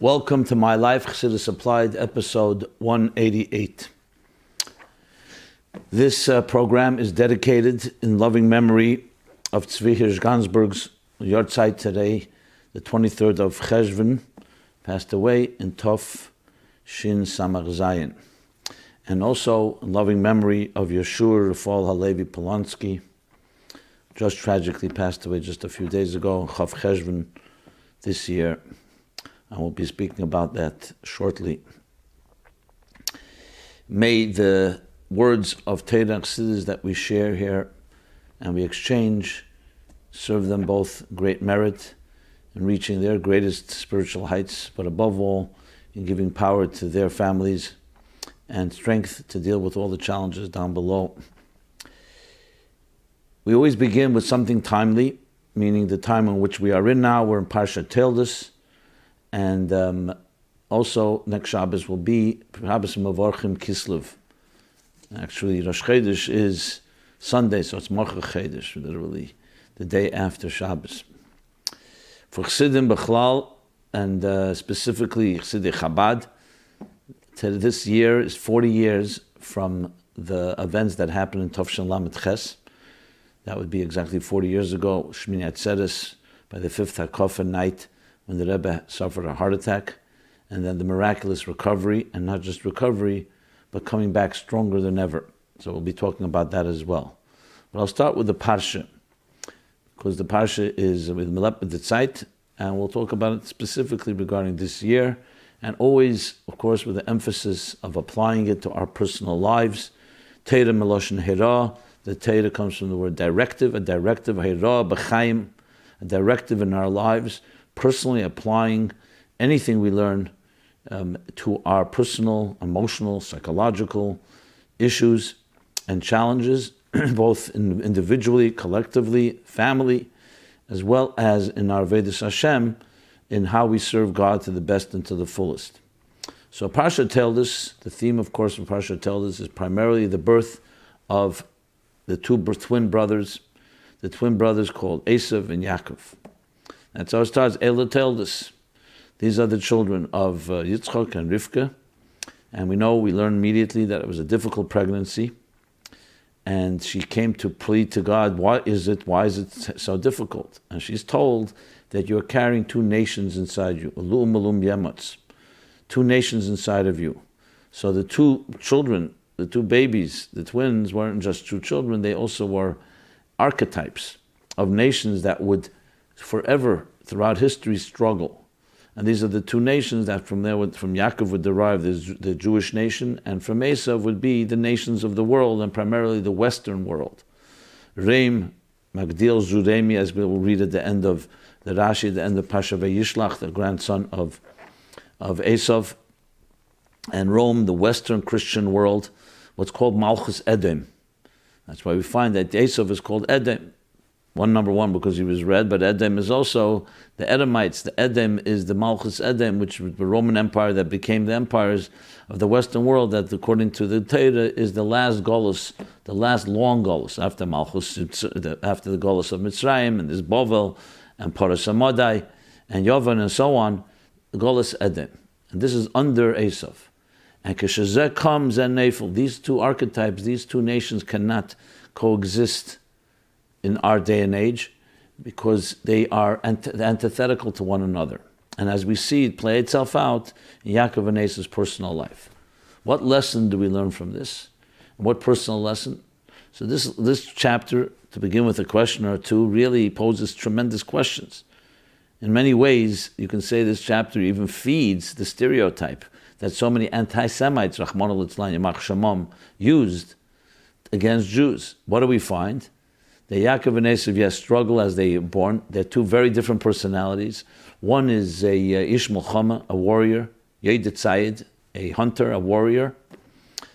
Welcome to My Life Chassidus Applied, episode 188. This program is dedicated in loving memory of Tzvi Hirsch Gansberg's Yortzeit today, the 23rd of Cheshvan, passed away in Tov Shin Samach Zayin. And also in loving memory of Yeshua Rafal Halevi Polonsky, just tragically passed away just a few days ago in Chav Cheshvan this year. I will be speaking about that shortly. May the words of Torah and Chassidus that we share here and we exchange serve them both great merit in reaching their greatest spiritual heights, but above all, in giving power to their families and strength to deal with all the challenges down below. We always begin with something timely, meaning the time in which we are in now. We're in Parsha Teldus. And also, next Shabbos will be Shabbos Mevorchim Kislev. Actually, Rosh Chodesh is Sunday, so it's Mocha Chodesh, literally the day after Shabbos. For Chassidim Bechlal, and specifically Chassidei Chabad, this year is 40 years from the events that happened in Tov Shin Lamed Ches. That would be exactly 40 years ago, Shmini Atzeres, by the fifth HaKofen night, when the Rebbe suffered a heart attack, and then the miraculous recovery, and not just recovery, but coming back stronger than ever. So we'll be talking about that as well. But I'll start with the Parsha, because the Parsha is with Melep Tzeit, and we'll talk about it specifically regarding this year, and always, of course, with the emphasis of applying it to our personal lives. Torah Meloshen Hera, the Torah comes from the word directive, a directive, Hera, B'chaim, a directive in our lives, personally applying anything we learn to our personal, emotional, psychological issues and challenges, both individually, collectively, family, as well as in our Vedas Hashem, in how we serve God to the best and to the fullest. So Parsha Teldus, the theme, of course, of Parsha Teldus is primarily the birth of the two twin brothers, the twin brothers called Esav and Yaakov. That's how it starts. Ela Teldus. These are the children of Yitzchak and Rivka. And we learn immediately that it was a difficult pregnancy. And she came to plead to God, why is it so difficult? And she's told that you're carrying two nations inside you. Ulum Ulum Yematz. Two nations inside of you. So the two children, the two babies, the twins weren't just two children, they also were archetypes of nations that would forever, throughout history, struggle. And these are the two nations that from Yaakov would derive the Jewish nation, and from Esav would be the nations of the world, and primarily the Western world. Reim, Magdil, Zuremi, as we will read at the end of the Rashi, the end of Pasha Vayishlach, the grandson of Esav, and Rome, the Western Christian world, what's called Malchus Edom. That's why we find that Esav is called Edom. Number one, because he was red, but Edom is also the Edomites. The Edom is the Malchus Edom, which was the Roman Empire that became the empires of the Western world, that according to the Torah is the last Golus, the last long Golus, after Malchus, after the Golus of Mitzrayim, and there's Bovel, and Paras Amadai, and Yovan, and so on, the Golus Edom. And this is under Esav. And Keshazeh comes and Nephil, these two archetypes, these two nations cannot coexist in our day and age, because they are antithetical to one another. And as we see it play itself out in Yaakov and Esav's personal life. What lesson do we learn from this? And what personal lesson? So this chapter, to begin with a question or two, really poses tremendous questions. In many ways, you can say this chapter even feeds the stereotype that so many anti-Semites, Rachmana litzlan, Yamach Shamam, used against Jews. What do we find? The Yaakov and Esav, yes, struggle as they are born. They're two very different personalities. One is a Ish Milchama, a warrior, Yedid Tzayid, a hunter, a warrior,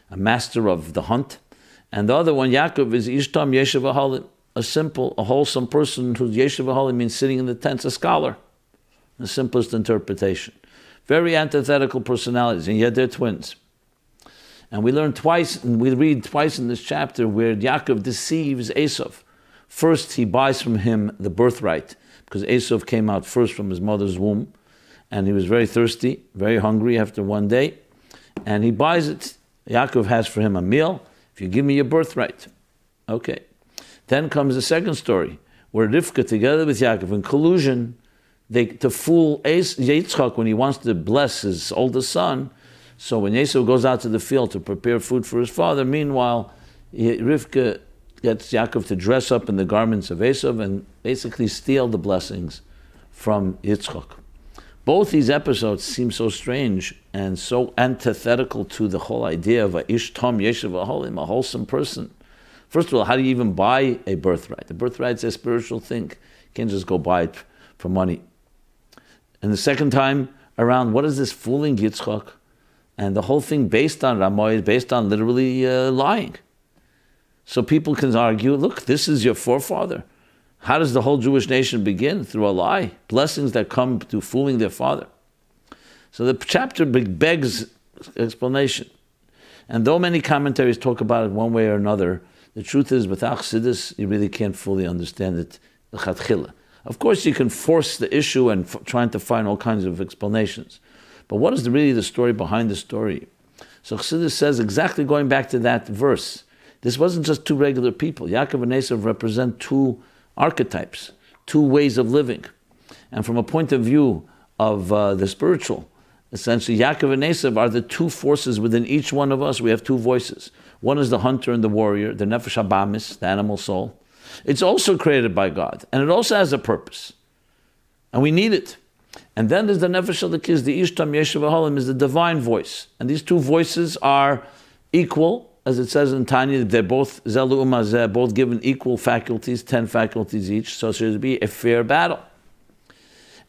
a master of the hunt. And the other one, Yaakov, is Ishtam Yeshiv Ahalim, a wholesome person whose Yeshiv Ahalim means sitting in the tents, a scholar. The simplest interpretation. Very antithetical personalities, and yet they're twins. And we learn twice, and we read twice in this chapter where Yaakov deceives Esav. First, he buys from him the birthright, because Esav came out first from his mother's womb, and he was very thirsty, very hungry after one day, and he buys it. Yaakov has for him a meal. If you give me your birthright. Okay. Then comes the second story, where Rivka, together with Yaakov, in collusion, to fool Yitzchak when he wants to bless his oldest son. So when Esau goes out to the field to prepare food for his father, meanwhile, Rivka gets Yaakov to dress up in the garments of Esau and basically steal the blessings from Yitzchak. Both these episodes seem so strange and so antithetical to the whole idea of a ish tom yeshiv aholim, a wholesome person. First of all, how do you even buy a birthright? The birthright's a spiritual thing. You can't just go buy it for money. And the second time around, what is this fooling Yitzchak? And the whole thing based on Ramoy is based on literally lying. So people can argue, look, this is your forefather. How does the whole Jewish nation begin? Through a lie. Blessings that come to fooling their father. So the chapter begs explanation. And though many commentaries talk about it one way or another, the truth is, without Chassidus, you really can't fully understand it. Of course, you can force the issue and trying to find all kinds of explanations. But what is really the story behind the story? So Chassidus says, exactly going back to that verse, this wasn't just two regular people. Yaakov and Esav represent two archetypes, two ways of living. And from a point of view of the spiritual, essentially, Yaakov and Esav are the two forces within each one of us. We have two voices. One is the hunter and the warrior, the nefesh habamis, the animal soul. It's also created by God, and it also has a purpose. And we need it. And then there's the nefesh halikis, the ishtam yeshiv halim, is the divine voice. And these two voices are equal, as it says in Tanya, they're both zelu umazeh, both given equal faculties, 10 faculties each, so it should be a fair battle.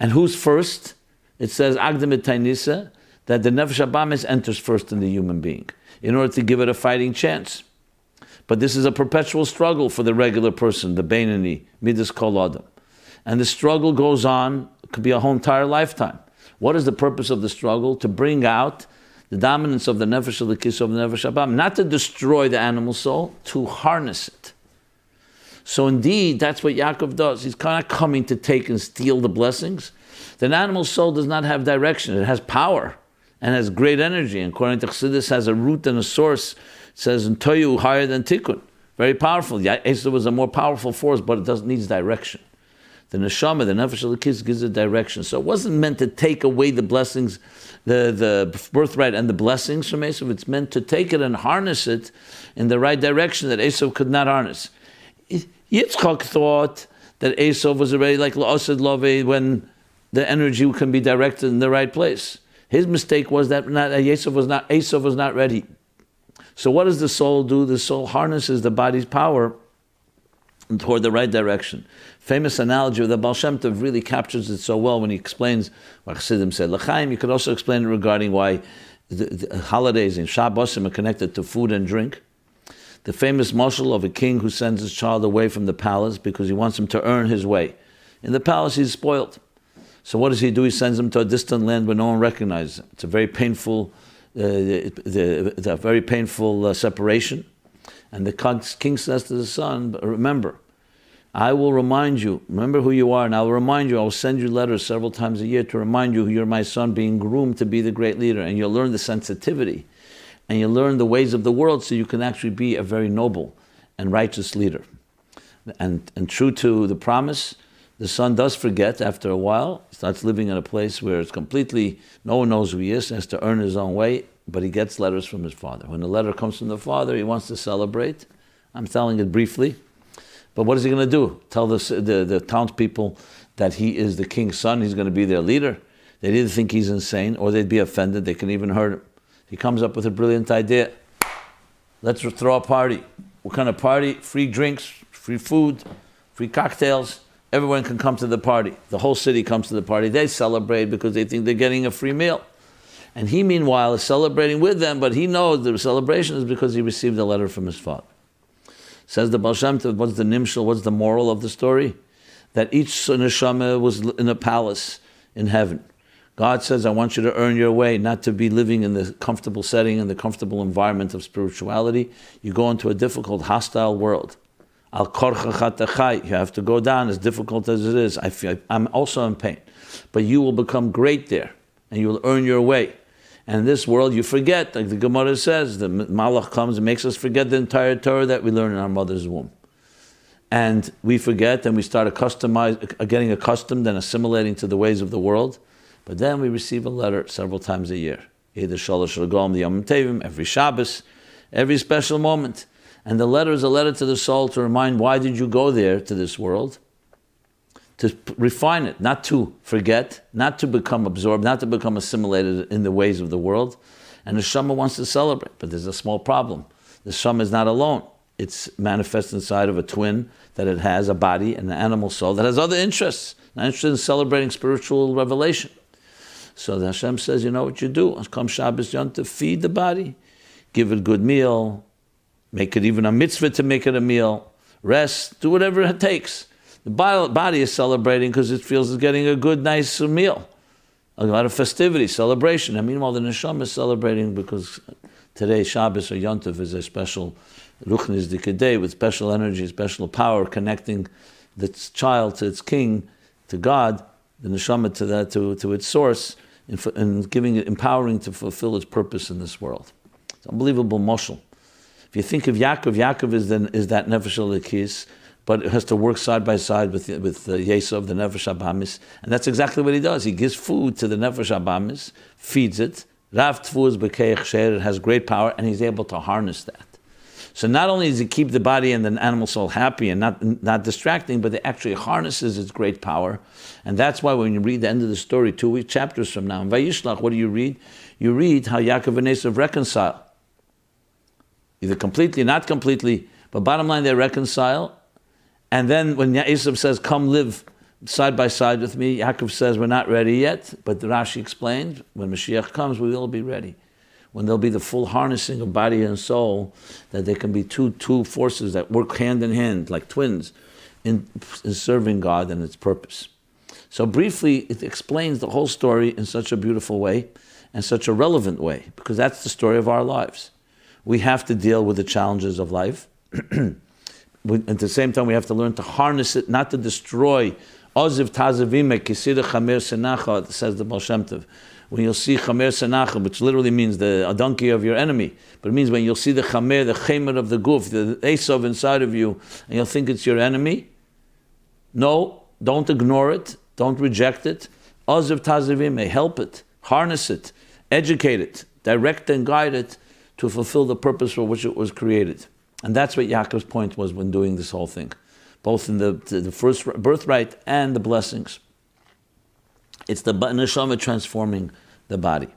And who's first? It says, Agdam et Tainisa, that the nefesh habamis enters first in the human being, in order to give it a fighting chance. But this is a perpetual struggle for the regular person, the Beinani, Midas Kol Adam. And the struggle goes on, it could be a whole entire lifetime. What is the purpose of the struggle? To bring out the dominance of the nefesh halikis of the nefesh habam, not to destroy the animal soul, to harness it. So indeed, that's what Yaakov does. He's kind of coming to take and steal the blessings. The animal soul does not have direction. It has power and has great energy. And according to Chassidus, has a root and a source. It says, in Toyu, higher than Tikkun. Very powerful. Esau was a more powerful force, but it needs direction. The neshama, the nefesh halikis, gives it direction. So it wasn't meant to take away the blessings, the birthright and the blessings from Esau. It's meant to take it and harness it in the right direction that Esau could not harness. Yitzchak thought that Esau was already like La'asad Love, when the energy can be directed in the right place. His mistake was that Esau was not ready. So what does the soul do? The soul harnesses the body's power toward the right direction. Famous analogy of the Baal Shem Tov really captures it so well when he explains what Chassidim said. L'chaim, you could also explain it regarding why the holidays in Shabbosim are connected to food and drink. The famous mashal of a king who sends his child away from the palace because he wants him to earn his way. In the palace, he's spoiled. So what does he do? He sends him to a distant land where no one recognizes him. It's a very painful, separation. And the king says to the son, remember, I will remind you, remember who you are, and I will remind you, I will send you letters several times a year to remind you you're my son being groomed to be the great leader, and you'll learn the sensitivity, and you'll learn the ways of the world so you can actually be a very noble and righteous leader. And true to the promise, the son does forget after a while, starts living in a place where it's completely, no one knows who he is, has to earn his own way, but he gets letters from his father. When the letter comes from the father, he wants to celebrate. I'm telling it briefly. But what is he going to do? Tell the townspeople that he is the king's son, he's going to be their leader? They'd either think he's insane, or they'd be offended, they can even hurt him. He comes up with a brilliant idea. Let's throw a party. What kind of party? Free drinks, free food, free cocktails. Everyone can come to the party. The whole city comes to the party. They celebrate because they think they're getting a free meal. And he, meanwhile, is celebrating with them, but he knows the celebration is because he received a letter from his father. Says the Baal Shem Tov, what's the nimshal, what's the moral of the story? That each neshama was in a palace in heaven. God says, I want you to earn your way, not to be living in the comfortable setting, in the comfortable environment of spirituality. You go into a difficult, hostile world. Al korcha chatachai, you have to go down, as difficult as it is. I'm also in pain. But you will become great there, and you will earn your way. And in this world, you forget, like the Gemara says, the Malach comes and makes us forget the entire Torah that we learned in our mother's womb. And we forget, and we start getting accustomed and assimilating to the ways of the world. But then we receive a letter several times a year. Either Shalosh Regom, the Yom Tevim, every Shabbos, every special moment. And the letter is a letter to the soul to remind, why did you go there to this world? To refine it, not to forget, not to become absorbed, not to become assimilated in the ways of the world. And the Neshama wants to celebrate, but there's a small problem. The Neshama is not alone. It's manifest inside of a twin, that it has a body and an animal soul that has other interests, not interested in celebrating spiritual revelation. So the Hashem says, you know what you do? Come Shabbos Yom Tov, feed the body, give it a good meal, make it even a mitzvah to make it a meal, rest, do whatever it takes. The body is celebrating because it feels it's getting a good, nice meal. A lot of festivity, celebration. And meanwhile, the Neshama is celebrating because today, Shabbos or Yom Tov is a special Ruchnis Dikadei with special energy, special power, connecting the child to its king, to God, the Neshama to its source, and giving it, empowering to fulfill its purpose in this world. It's unbelievable moshel. If you think of Yaakov is that Nefesh Elokis, but it has to work side by side with Yesov, the Nefesh Abamis, and that's exactly what he does. He gives food to the Nefesh Abamis, feeds it. Rav Tfuz B'Keich Sher, it has great power, and he's able to harness that. So not only does he keep the body and the animal soul happy and not distracting, but it actually harnesses its great power. And that's why when you read the end of the story, 2 chapters from now, in Vayishlach, what do you read? You read how Yaakov and Esav reconcile. Either completely, not completely, but bottom line, they reconcile. And then when Esav says, come live side by side with me, Yaakov says, we're not ready yet. But Rashi explained, when Mashiach comes, we will be ready. When there'll be the full harnessing of body and soul, that there can be two forces that work hand in hand, like twins, in serving God and its purpose. So briefly, it explains the whole story in such a beautiful way, and such a relevant way, because that's the story of our lives. We have to deal with the challenges of life. At the same time, we have to learn to harness it, not to destroy. Oziv tazavime kisira chamer senacha, says the Baal Shem Tov. When you'll see chamer senacha, which literally means a donkey of your enemy, but it means when you'll see the chamer, the chemer of the guf, the Esav inside of you, and you'll think it's your enemy. No, don't ignore it, don't reject it. Oziv tazavime, help it, harness it, educate it, direct and guide it to fulfill the purpose for which it was created. And that's what Yaakov's point was when doing this whole thing, both in the first birthright and the blessings. It's the neshama transforming the body.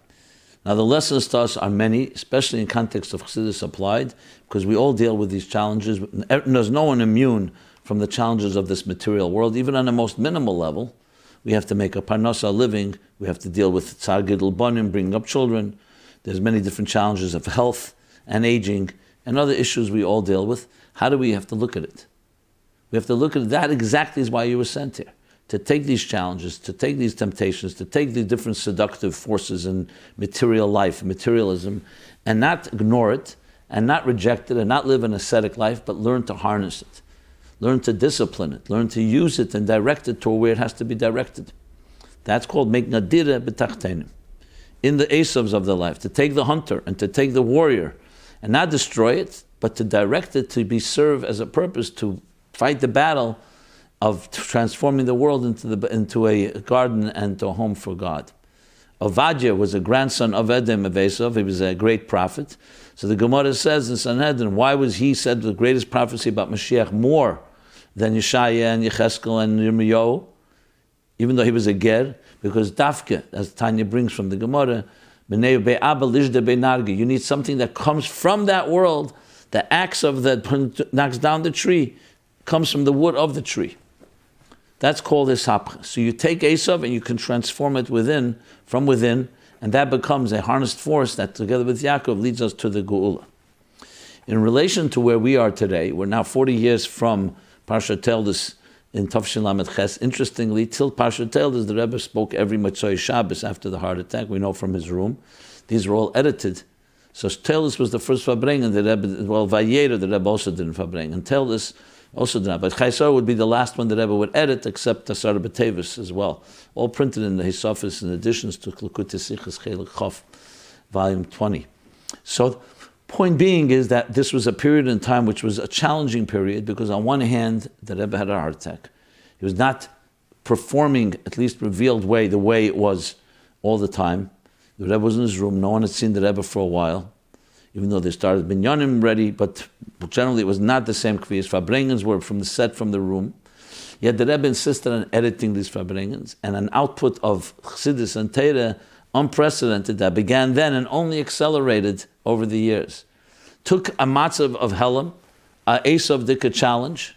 Now the lessons to us are many, especially in context of Chassidus applied, because we all deal with these challenges. There's no one immune from the challenges of this material world, even on the most minimal level. We have to make a parnasa living. We have to deal with tzar gidul banim, bringing up children. There's many different challenges of health and aging and other issues we all deal with. How do we have to look at it? We have to look at it. That exactly is why you were sent here. To take these challenges, to take these temptations, to take the different seductive forces in material life, materialism, and not ignore it, and not reject it, and not live an ascetic life, but learn to harness it. Learn to discipline it. Learn to use it and direct it to where it has to be directed. That's called making a dira b'tachtenim. In the Esavs of the life, to take the hunter and to take the warrior, and not destroy it, but to direct it to be served as a purpose to fight the battle of transforming the world into a garden and to a home for God. Ovadia was a grandson of Edom of Esav. He was a great prophet. So the Gemara says in Sanhedrin, why was he said the greatest prophecy about Mashiach more than Yeshaya and Yecheskel and Yirmiyahu, even though he was a ger? Because Dafke, as Tanya brings from the Gemara, you need something that comes from that world. The axe that knocks down the tree comes from the wood of the tree. That's called Esapcha. So you take Esav and you can transform it from within, and that becomes a harnessed force that, together with Yaakov, leads us to the Geula. In relation to where we are today, we're now 40 years from Parshat Teldus in Tafshin Lamed Ches. Interestingly, till Parshat Teldus, the Rebbe spoke every Motzei Shabbos after the heart attack. We know from his room. These were all edited. So Teldus was the first Fabring, and the Rebbe, well, Vayera, the Rebbe also didn't Fabring. And Teldus Also done. But Chaisar would be the last one that Rebbe would edit, except Asar B'Tevis as well. All printed in the Hisofis in additions to Likutei Sichos Chelik Chof, volume 20. So, point being is that this was a period in time which was a challenging period, because on one hand, the Rebbe had a heart attack. He was not performing, at least revealed way, the way it was all the time. The Rebbe was in his room. No one had seen the Rebbe for a while, even though they started binyanim ready, but generally it was not the same kvias. Farbrengens were from the room. Yet the Rebbe insisted on editing these Farbrengens, and an output of Chassidus and Torah unprecedented that began then and only accelerated over the years. Took a matzav of Helam, a Esav Dika challenge,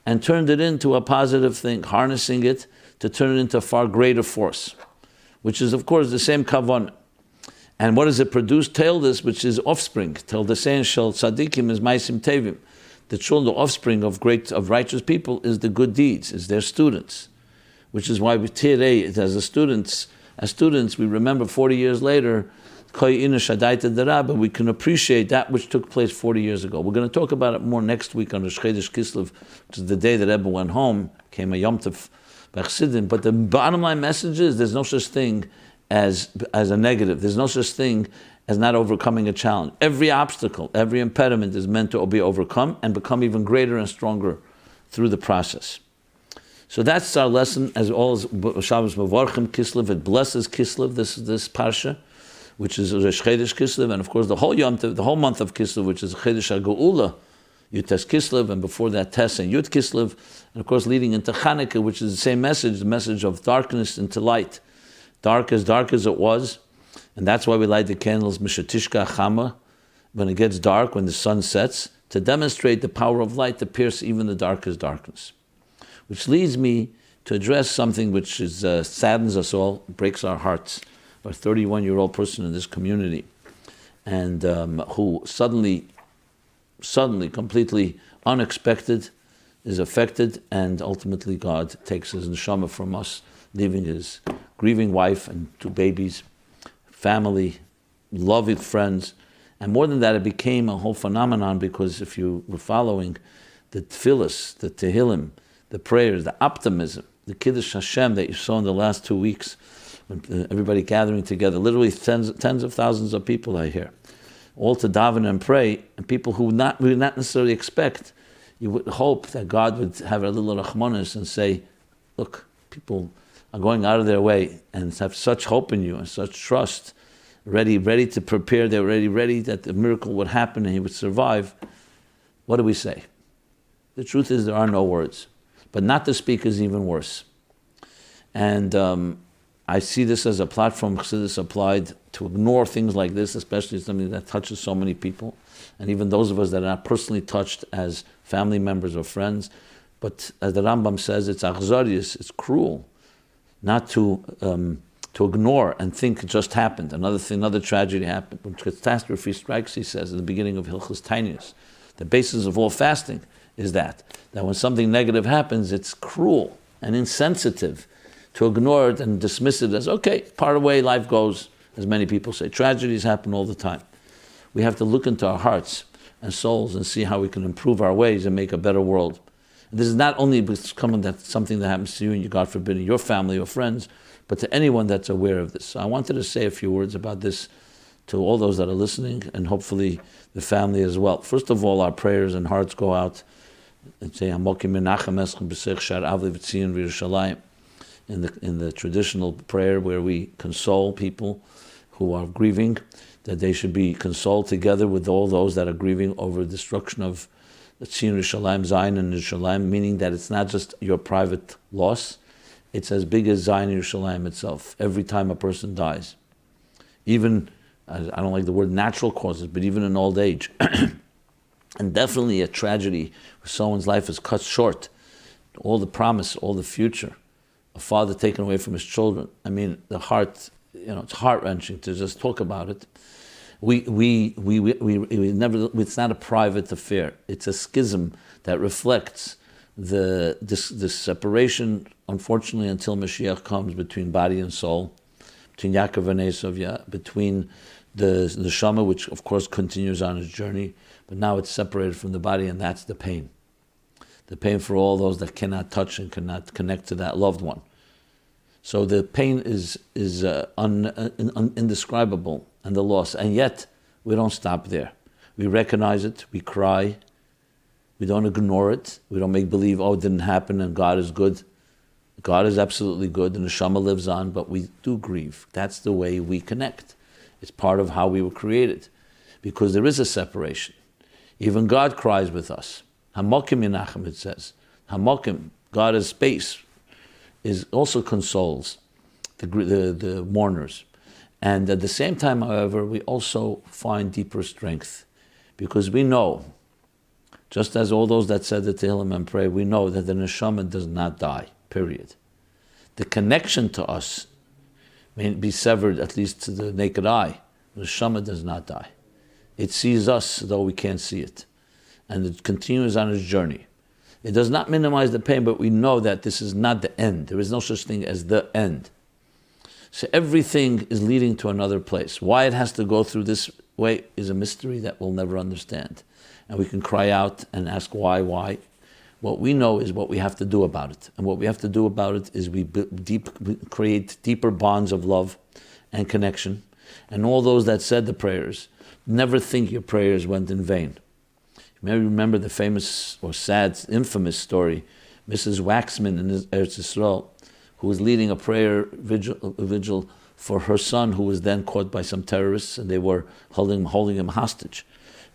and turned it into a positive thing, harnessing it to turn it into a far greater force, which is of course the same kavanah. And what does it produce? Teildus, which is offspring. Teildusein shel tzadikim is maisim tevim. The children, the offspring of righteous people, is the good deeds, is their students. Which is why we today, as students, we remember 40 years later, we can appreciate that which took place 40 years ago. We're going to talk about it more next week on Rosh Chodesh Kislev, which is the day that Rebbe went home, came a Yom Tov B'Chasidim. But the bottom line message is there's no such thing as a negative. There's no such thing as not overcoming a challenge. Every obstacle, every impediment is meant to be overcome and become even greater and stronger through the process. So that's our lesson, as all as Shabbos Mevorchim Kislev. It blesses Kislev, this parsha, which is Rosh Chodesh Kislev, and of course the whole Yom Tov, the whole month of Kislev, which is Chodesh HaGeula, Yutes Kislev, and before that Tes and Yud Kislev, and of course leading into Chanukah, which is the same message, the message of darkness into light. Dark as it was, and that's why we light the candles, Mishatishka Chama, when it gets dark, when the sun sets, to demonstrate the power of light to pierce even the darkest darkness. Which leads me to address something which is, saddens us all, breaks our hearts. A 31-year-old person in this community, and who suddenly, completely unexpected, is affected, and ultimately God takes his neshama from us, leaving his grieving wife and 2 babies, family, loving friends. And more than that, it became a whole phenomenon, because if you were following the tefillas, the tehillim, the prayers, the optimism, the Kiddush Hashem that you saw in the last 2 weeks, when everybody gathering together, literally tens of thousands of people I hear, all to daven and pray, and people who we would not necessarily expect. You would hope that God would have a little rachmanis and say, look, people are going out of their way and have such hope in you and such trust, ready to prepare, they're ready that the miracle would happen and he would survive. What do we say? The truth is there are no words, but not to speak is even worse. And I see this as a platform Chassidus applied to ignore things like this, especially something that touches so many people, and even those of us that are not personally touched as family members or friends. But as the Rambam says, it's achzarius, it's cruel, not to ignore and think it just happened. Another tragedy happened. When catastrophe strikes, he says, at the beginning of Hilchos Tainus, the basis of all fasting is that when something negative happens, it's cruel and insensitive to ignore it and dismiss it as, okay, part of the way life goes, as many people say. Tragedies happen all the time. We have to look into our hearts and souls and see how we can improve our ways and make a better world. And this is not only something that happens to you and, God forbid, your family or friends, but to anyone that's aware of this. So I wanted to say a few words about this to all those that are listening, and hopefully the family as well. First of all, our prayers and hearts go out and say, in the traditional prayer where we console people who are grieving, that they should be consoled together with all those that are grieving over destruction of the Tzin Rishalayim, Zion and Yerushalayim, meaning that it's not just your private loss, it's as big as Zion and Yerushalayim itself. Every time a person dies, even, I don't like the word natural causes, but even in old age, and definitely a tragedy where someone's life is cut short, all the promise, all the future, a father taken away from his children. I mean, the heart, it's heart-wrenching to just talk about it. We never. It's not a private affair. It's a schism that reflects this separation, unfortunately, until Mashiach comes, between body and soul, between Yaakov and Esav, between the neshama, which of course continues on its journey, but now it's separated from the body, and that's the pain. the pain for all those that cannot touch and cannot connect to that loved one. So the pain is indescribable, and the loss, and yet we don't stop there. We recognize it, we cry, we don't ignore it, we don't make believe, oh, it didn't happen and God is good. God is absolutely good and the neshama lives on, but we do grieve. That's the way we connect. It's part of how we were created, because there is a separation. Even God cries with us. Hamokim Yenachem, it says. Hamokim, God is space, is also consoles the mourners. And at the same time, however, we also find deeper strength, because we know, just as all those that said the Tehillim and pray, we know that the neshama does not die, period. The connection to us may be severed, at least to the naked eye. The neshama does not die. It sees us, though we can't see it. And it continues on its journey. It does not minimize the pain, but we know that this is not the end. There is no such thing as the end. So everything is leading to another place. Why it has to go through this way is a mystery that we'll never understand. And we can cry out and ask why. What we know is what we have to do about it. And what we have to do about it is we create deeper bonds of love and connection. And all those that said the prayers, never think your prayers went in vain. You may remember the famous or sad, infamous story, Mrs. Waxman in Eretz Yisrael, who was leading a prayer vigil for her son, who was then caught by some terrorists, and they were holding him hostage.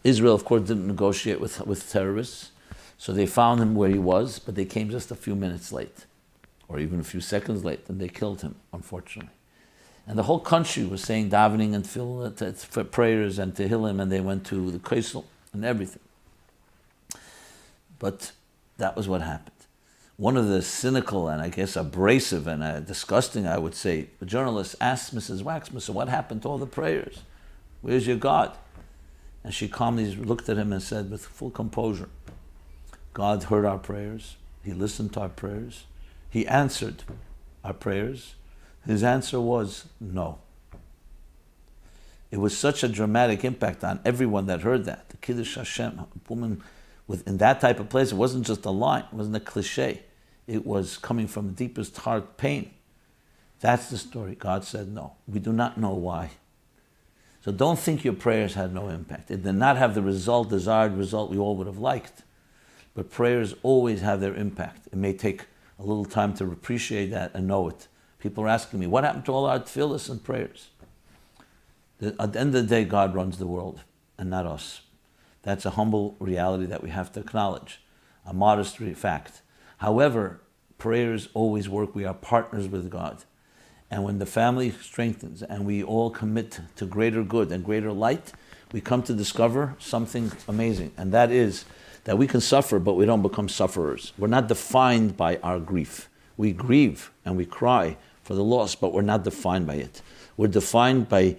Israel, of course, didn't negotiate with terrorists, so they found him where he was, but they came just a few minutes late, or even a few seconds late, and they killed him, unfortunately. And the whole country was saying davening and for prayers and tehillim, and they went to the Kaisel and everything. But that was what happened. One of the cynical and I guess abrasive and disgusting, I would say, the journalist asked Mrs. Waxman, so what happened to all the prayers? Where's your God? And she calmly looked at him and said with full composure, God heard our prayers. He listened to our prayers. He answered our prayers. His answer was no. It was such a dramatic impact on everyone that heard that. The Kiddush Hashem, a woman in that type of place, it wasn't just a line, it wasn't a cliche. It was coming from the deepest heart pain. That's the story. God said no. We do not know why. So don't think your prayers had no impact. It did not have the desired result we all would have liked. But prayers always have their impact. It may take a little time to appreciate that and know it. People are asking me, what happened to all our tefillahs and prayers? At the end of the day, God runs the world and not us. That's a humble reality that we have to acknowledge, a modest fact. However, prayers always work. We are partners with God. And when the family strengthens and we all commit to greater good and greater light, we come to discover something amazing. And that is that we can suffer, but we don't become sufferers. We're not defined by our grief. We grieve and we cry for the loss, but we're not defined by it. We're defined by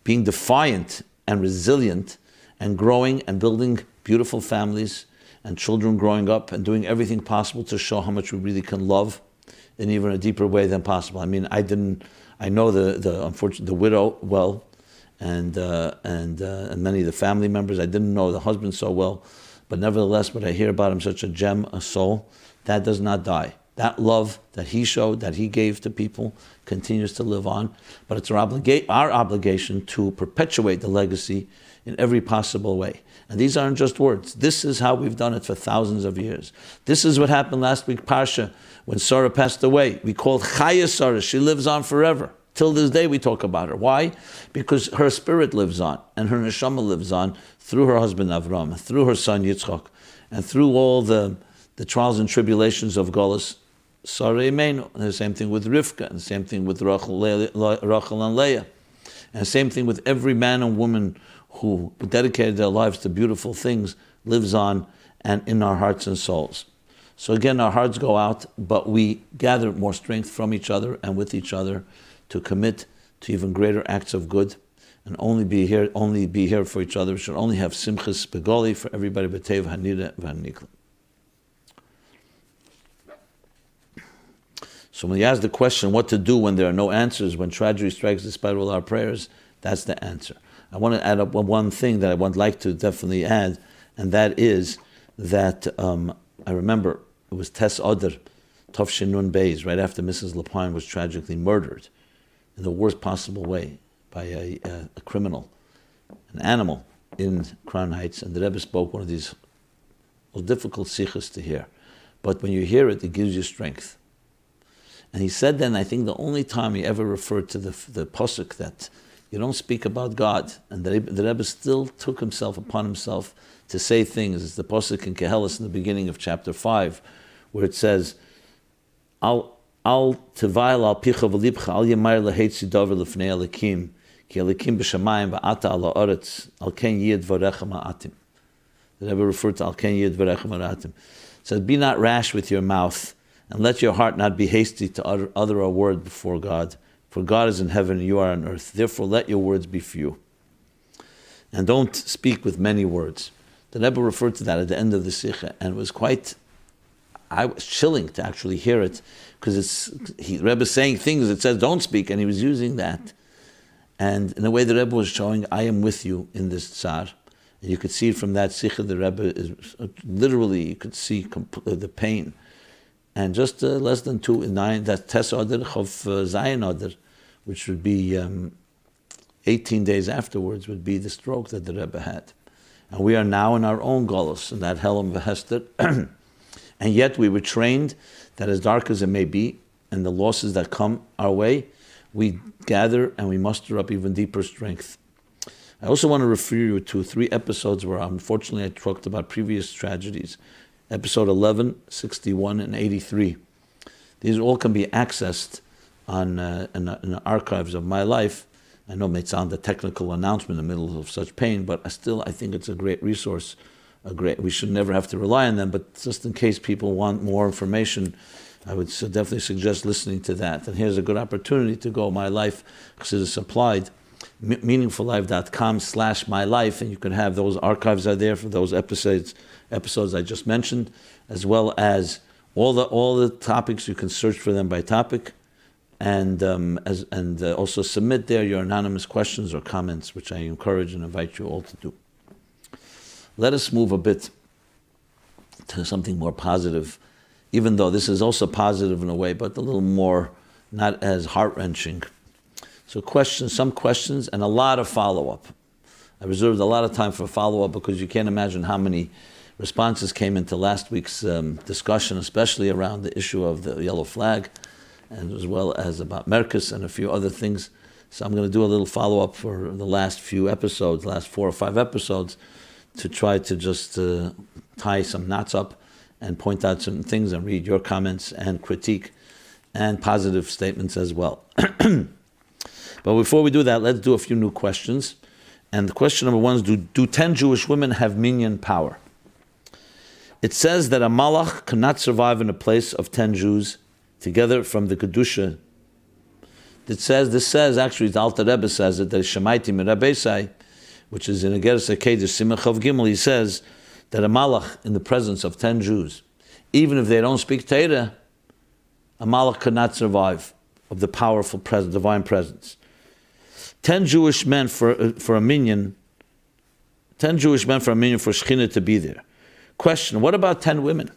being defiant and resilient and growing and building beautiful families and children growing up and doing everything possible to show how much we really can love in even a deeper way than possible. I mean, I know the widow well, and many of the family members. I didn't know the husband so well, but nevertheless, what I hear about him, such a gem, a soul, that does not die. That love that he showed, that he gave to people, continues to live on. But it's our obligation to perpetuate the legacy in every possible way. And these aren't just words. This is how we've done it for thousands of years. This is what happened last week, Parsha, when Sarah passed away. We called Chaya Sarah. She lives on forever. Till this day we talk about her. Why? Because her spirit lives on, and her neshama lives on through her husband Avram, through her son Yitzchak, and through all the trials and tribulations of Golus Sarah Imenu. And the same thing with Rivka, and the same thing with Rachel and Leah. And the same thing with every man and woman who dedicated their lives to beautiful things, lives on and in our hearts and souls. So again, our hearts go out, but we gather more strength from each other and with each other to commit to even greater acts of good, and only be here for each other. We should only have simchas begoli for everybody, b'tev hanira v'hanikla. So when you ask the question, what to do when there are no answers, when tragedy strikes despite all our prayers, that's the answer. I want to add up one thing that I would like to definitely add, and that is that I remember it was Tes Oder, Tov Nun Beis, right after Mrs. Lapine was tragically murdered in the worst possible way by a criminal, an animal in Crown Heights. And the Rebbe spoke one of these difficult sikhs to hear. But when you hear it, it gives you strength. And he said then, I think the only time he ever referred to the posuk that you don't speak about God, and the Rebbe still took upon himself to say things, is the posuk in Kehelis in the beginning of chapter 5, where it says, Al tevail al picha v'libcha al yemar lehetzi davar lefnei Elikim ki Elikim b'shamayim v'ata ala oretz al ken yid v'orecha ma'atim. The Rebbe referred to al ken yid v'orecha ma'atim. It says, be not rash with your mouth, and let your heart not be hasty to utter a word before God. For God is in heaven and you are on earth. Therefore let your words be few. And don't speak with many words. The Rebbe referred to that at the end of the Sikha, and it was chilling to actually hear it, because the Rebbe is saying things that says don't speak, and he was using that. And in a way the Rebbe was showing, I am with you in this tsar. And you could see from that Sikha, the Rebbe is literally, you could see the pain. And just less than 2 in 9, that Tes Oder of Zayin Oder, which would be 18 days afterwards, would be the stroke that the Rebbe had. And we are now in our own Golus, in that Helm V'Hester. And yet we were trained that as dark as it may be, and the losses that come our way, we gather and we muster up even deeper strength. I also want to refer you to 3 episodes where unfortunately I talked about previous tragedies. Episode 11, 61, and 83. These all can be accessed on in the archives of my life. I know it may sound a technical announcement in the middle of such pain, but I think it's a great resource. We should never have to rely on them, but just in case people want more information, I would definitely suggest listening to that. And here's a good opportunity to go My Life, Chassidus Applied, meaningfullife.com/mylife, and you can have those archives are there for those episodes I just mentioned, as well as all the topics. You can search for them by topic, and also submit there your anonymous questions or comments, which I encourage and invite you all to do. Let us move a bit to something more positive, even though this is also positive in a way, but a little more not as heart-wrenching. So some questions, and a lot of follow-up. I reserved a lot of time for follow-up because you can't imagine how many responses came into last week's discussion, especially around the issue of the yellow flag, and as well as about Merkus and a few other things. So I'm going to do a little follow-up for the last few episodes, last 4 or 5 episodes, to try to just tie some knots up and point out certain things and read your comments and critique and positive statements as well. But before we do that, let's do a few new questions. And the question number 1 is, do 10 Jewish women have minyan power? It says that a malach cannot survive in a place of 10 Jews together from the Kedusha. This says, actually, the Alter Rebbe says it, that Shemaiti Mirabesai, which is in Ageres HaKedesh, Simach Chav Gimel, he says that a malach in the presence of 10 Jews, even if they don't speak Torah, a malach could not survive of the powerful divine presence. 10 Jewish men for a minyan, 10 Jewish men for a minyan for Shekhinah to be there. Question, what about 10 women?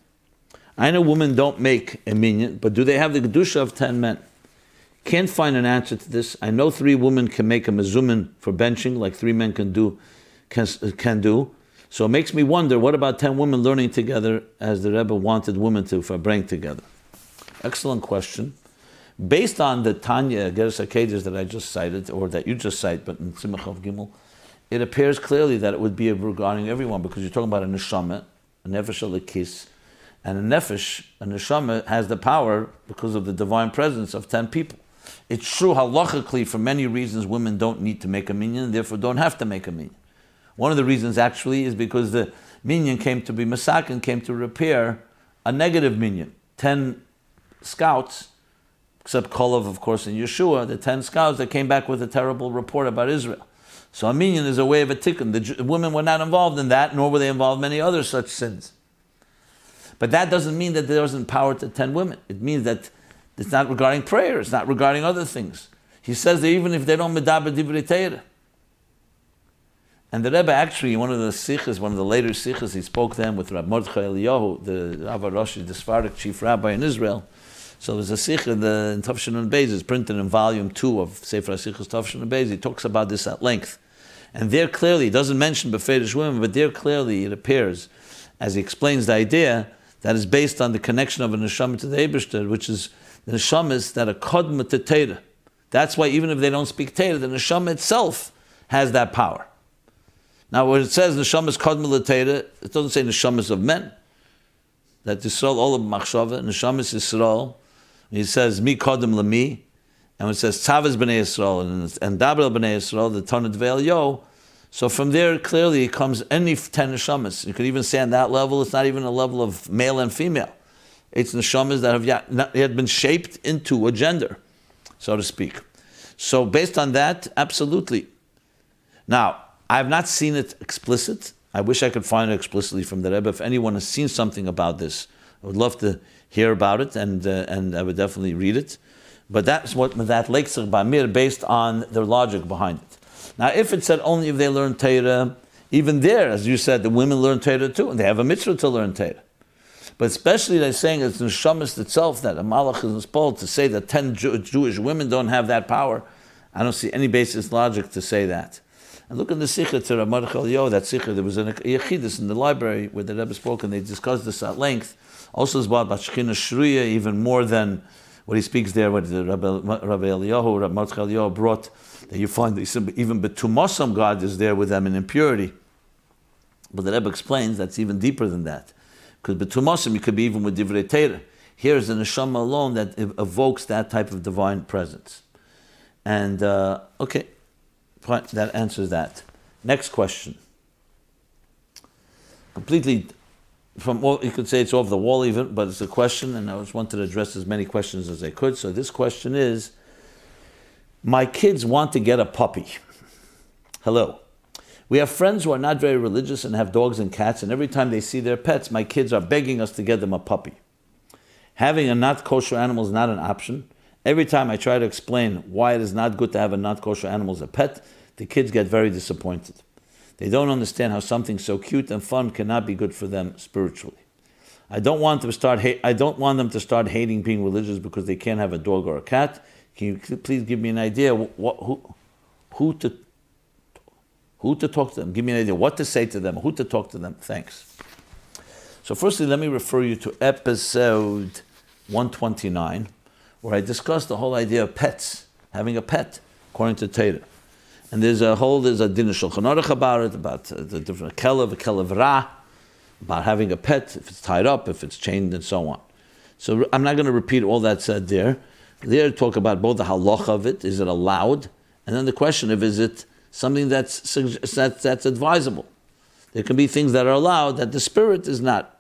I know women don't make a minyan, but do they have the Kedusha of 10 men? Can't find an answer to this. I know 3 women can make a mezumin for benching, like 3 men can do. So it makes me wonder, what about 10 women learning together as the Rebbe wanted women to for bring together? Excellent question. Based on the Tanya Ageres HaKedesh that I just cited, or that you just cite, but in Simach Chav Gimel, it appears clearly that it would be regarding everyone, because you're talking about a neshama, a nefesh alekis, and a nefesh, a neshama, has the power because of the divine presence of 10 people. It's true halachically, for many reasons, women don't need to make a minyan, and therefore don't have to make a minyan. One of the reasons actually is because the minyan came to be masak and came to repair a negative minyan. 10 scouts, except Kolov, of course, and Yeshua, the 10 scouts that came back with a terrible report about Israel. So a minyan is a way of a tikkun. The women were not involved in that, nor were they involved in many other such sins. But that doesn't mean that there wasn't power to 10 women. It means that it's not regarding prayer, it's not regarding other things. He says that even if they don't medaber divrei Torah, And the Rebbe actually, one of the sikhs, one of the later sikhs, he spoke then with Rab Mordechai Eliyahu, the Rav Roshi, the Sephardic chief rabbi in Israel. So there's a sikh in Tafshin and Beis, it's printed in volume 2 of Sefer HaSikhos Tafshin and Beis. He talks about this at length. And there clearly, he doesn't mention Befedish women, but there clearly it appears, as he explains the idea, that is based on the connection of a neshama to the Eibishter, which is the neshamas that are kodma to Torah. That's why even if they don't speak Torah, the neshama itself has that power. Now, when it says neshamas kodma l'Torah, it doesn't say neshamas of men. That Yisrael, all of machshava, neshamas Yisrael. He says mi kodem lami, and when it says tzavas b'nei Yisrael and daber b'nei Yisrael, the Tanat Ve'el. So from there, clearly, it comes any 10 neshamas. You could even say on that level, it's not even a level of male and female. It's neshamas that have not yet been shaped into a gender, so to speak. So based on that, absolutely. Now, I have not seen it explicit. I wish I could find it explicitly from the Rebbe. If anyone has seen something about this, I would love to hear about it, and I would definitely read it. But that's what that Leitzig Bamir, based on their logic behind it. Now, if it said only if they learn Torah, even there, as you said, the women learn Torah too, and they have a mitzvah to learn Torah. But especially they're saying it's neshamas itself that a malach is supposed to say that 10 Jewish women don't have that power. I don't see any basis logic to say that. And look in the Sikha to Rav Mordechai Eliyahu, that Sikha, there was a Yechidus in the library where the Rebbe spoke, and they discussed this at length. Also, it's about Shechina Shruya, even more than what he speaks there, what the Rabbi Eliyahu, Rav Mordechai Eliyahu brought, that you find that even Betumasam God is there with them in impurity. But the Rebbe explains that's even deeper than that. Because Betumasam, you could be even with Divrei Torah. Here is the Neshama alone that evokes that type of divine presence. And, okay. Fine, that answers that. Next question. Completely, from all, you could say it's off the wall even, but it's a question, and I just wanted to address as many questions as I could. So this question is, my kids want to get a puppy. Hello. We have friends who are not very religious and have dogs and cats, and every time they see their pets, my kids are begging us to get them a puppy. Having a not kosher animal is not an option. Every time I try to explain why it is not good to have a not kosher animal as a pet, the kids get very disappointed. They don't understand how something so cute and fun cannot be good for them spiritually. I don't want them to start hating being religious because they can't have a dog or a cat. Can you please give me an idea who to talk to them? Give me an idea what to say to them, who to talk to them. Thanks. So firstly, let me refer you to episode 129. Where I discussed the whole idea of pets, having a pet, according to Torah. And there's a din of Shulchan Aruch about it, about the different kelev ra, about having a pet, if it's tied up, if it's chained, and so on. So I'm not going to repeat all that said there. There talk about both the halacha of it, is it allowed, and then the question of is it something that's advisable. There can be things that are allowed that the spirit is not.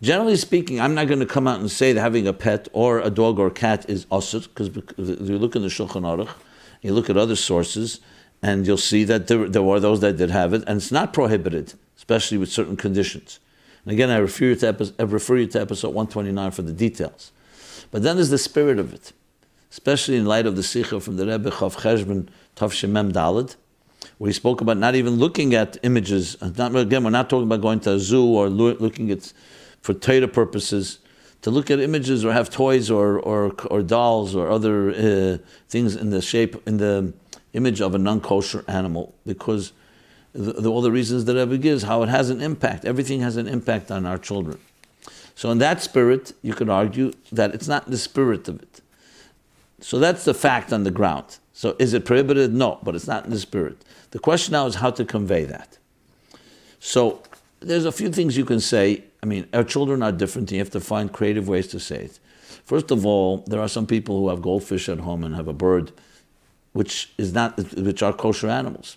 Generally speaking, I'm not going to come out and say that having a pet or a dog or a cat is asur, because you look in the Shulchan Aruch, you look at other sources, and you'll see that there were those that did have it, and it's not prohibited, especially with certain conditions. And again, I refer you to episode 129 for the details. But then there's the spirit of it, especially in light of the Sikha from the Rebbe Chav Cheshbon Tavshim Mem Daled, where he spoke about not even looking at images. Again, we're not talking about going to a zoo or looking at for Torah purposes, to look at images or have toys or dolls or other things in the image of a non-kosher animal, because all the reasons that Rebbe gives, how it has an impact. Everything has an impact on our children. So in that spirit, you could argue that it's not the spirit of it. So that's the fact on the ground. So is it prohibited? No, but it's not in the spirit. The question now is how to convey that. So there's a few things you can say. I mean, our children are different, and you have to find creative ways to say it. First of all, there are some people who have goldfish at home and have a bird, which are kosher animals.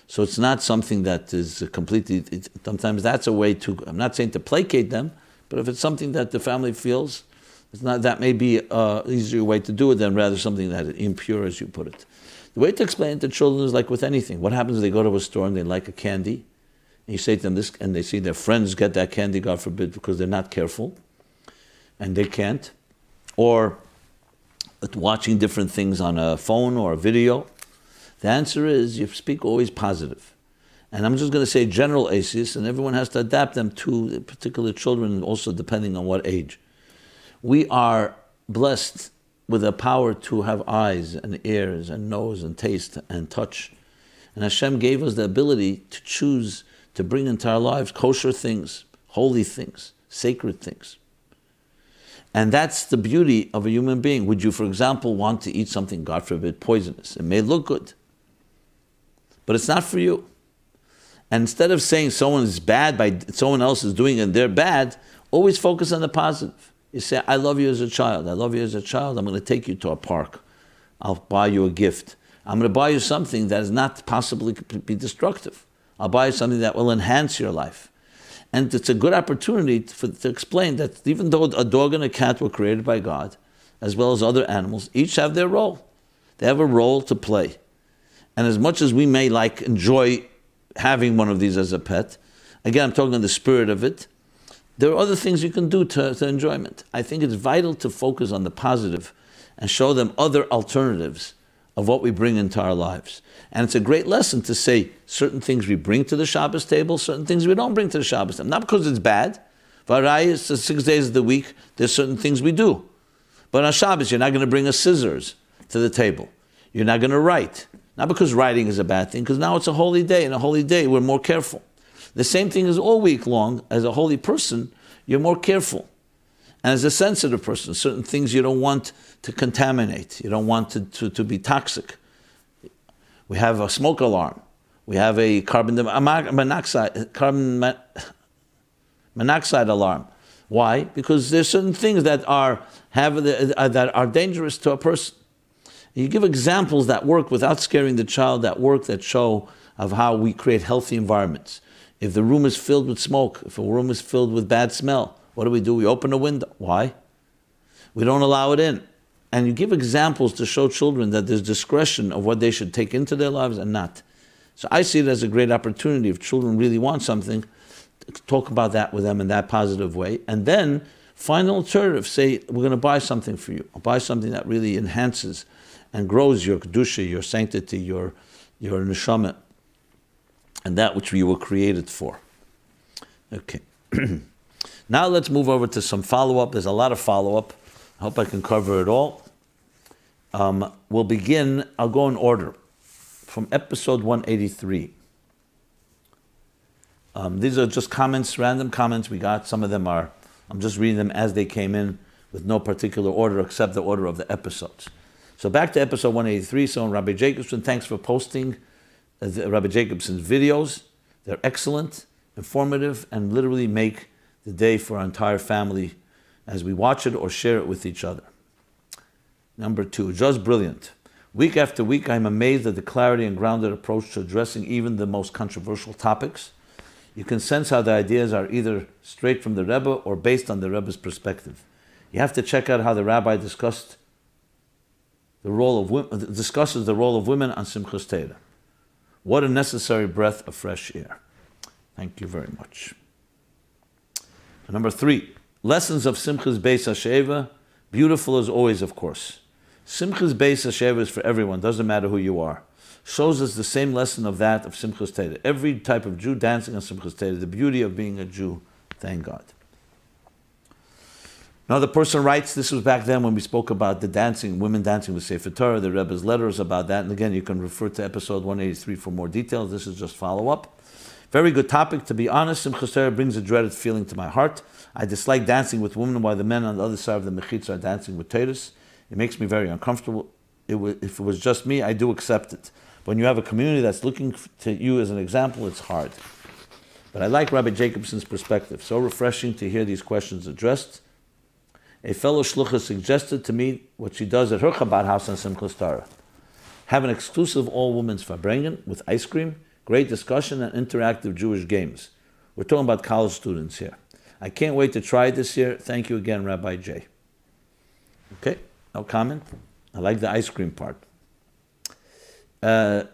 So it's not something that is completely, sometimes that's a way to, I'm not saying to placate them, but if it's something that the family feels, it's not, that may be an easier way to do it than rather something that is impure, as you put it. The way to explain it to children is like with anything. What happens if they go to a store and they like a candy? And you say to them this, and they see their friends get that candy, God forbid, because they're not careful, and they can't. Or watching different things on a phone or a video. The answer is you speak always positive. And I'm just going to say general atheists, and everyone has to adapt them to particular children, also depending on what age. We are blessed with the power to have eyes and ears and nose and taste and touch. And Hashem gave us the ability to choose to bring into our lives kosher things, holy things, sacred things. And that's the beauty of a human being. Would you, for example, want to eat something, God forbid, poisonous? It may look good, but it's not for you. And instead of saying someone is bad by someone else is doing it and they're bad, always focus on the positive. You say, I love you as a child. I love you as a child. I'm going to take you to a park. I'll buy you a gift. I'm going to buy you something that is not possibly be destructive. I'll buy you something that will enhance your life. And it's a good opportunity to explain that even though a dog and a cat were created by God, as well as other animals, each have their role. They have a role to play. And as much as we may enjoy having one of these as a pet, again, I'm talking in the spirit of it, there are other things you can do to enjoyment. I think it's vital to focus on the positive and show them other alternatives of what we bring into our lives. And it's a great lesson to say certain things we bring to the Shabbos table, certain things we don't bring to the Shabbos table. Not because it's bad. Varayah, it's 6 days of the week, there's certain things we do. But on Shabbos, you're not going to bring a scissors to the table. You're not going to write. Not because writing is a bad thing, because now it's a holy day, and a holy day we're more careful. The same thing is all week long. As a holy person, you're more careful. And as a sensitive person, certain things you don't want to contaminate. You don't want to be toxic. We have a smoke alarm. We have a carbon monoxide alarm. Why? Because there's certain things that are dangerous to a person. You give examples that work without scaring the child, that show of how we create healthy environments. If the room is filled with smoke, if a room is filled with bad smell, what do? We open a window. Why? We don't allow it in. And you give examples to show children that there's discretion of what they should take into their lives and not. So I see it as a great opportunity. If children really want something, talk about that with them in that positive way. And then find an alternative. Say, we're going to buy something for you. I'll buy something that really enhances and grows your kedusha, your sanctity, your neshama, and that which you were created for. Okay. Now let's move over to some follow-up. There's a lot of follow-up. I hope I can cover it all. We'll begin, I'll go in order, from episode 183. These are just comments, random comments we got. Some of them are, I'm just reading them as they came in with no particular order except the order of the episodes. So back to episode 183. So Rabbi Jacobson, thanks for posting Rabbi Jacobson's videos. They're excellent, informative, and literally make the day for our entire family as we watch it or share it with each other. Number 2, just brilliant. Week after week, I'm amazed at the clarity and grounded approach to addressing even the most controversial topics. You can sense how the ideas are either straight from the Rebbe or based on the Rebbe's perspective. You have to check out how the Rabbi discusses the role of women on Simchas Torah. What a necessary breath of fresh air. Thank you very much. Number 3, lessons of Simchas Beis HaSheva, beautiful as always, of course. Simchas Beis HaSheva is for everyone, doesn't matter who you are. Shows us the same lesson of that of Simchas Torah. Every type of Jew dancing on Simchas Torah, the beauty of being a Jew, thank God. Another person writes, this was back then when we spoke about the dancing, women dancing with Sefer Torah, the Rebbe's letters about that. And again, you can refer to episode 183 for more details. This is just follow-up. Very good topic. To be honest, Simchas Torah brings a dreaded feeling to my heart. I dislike dancing with women while the men on the other side of the mechitza are dancing with Torahs. It makes me very uncomfortable. If it was just me, I do accept it. When you have a community that's looking to you as an example, it's hard. But I like Rabbi Jacobson's perspective. So refreshing to hear these questions addressed. A fellow shlucha suggested to me what she does at her Chabad house on Simchas Torah. Have an exclusive all-women's Farbrengen with ice cream, great discussion, and interactive Jewish games. We're talking about college students here. I can't wait to try it this year. Thank you again, Rabbi J. Okay, no comment. I like the ice cream part. Another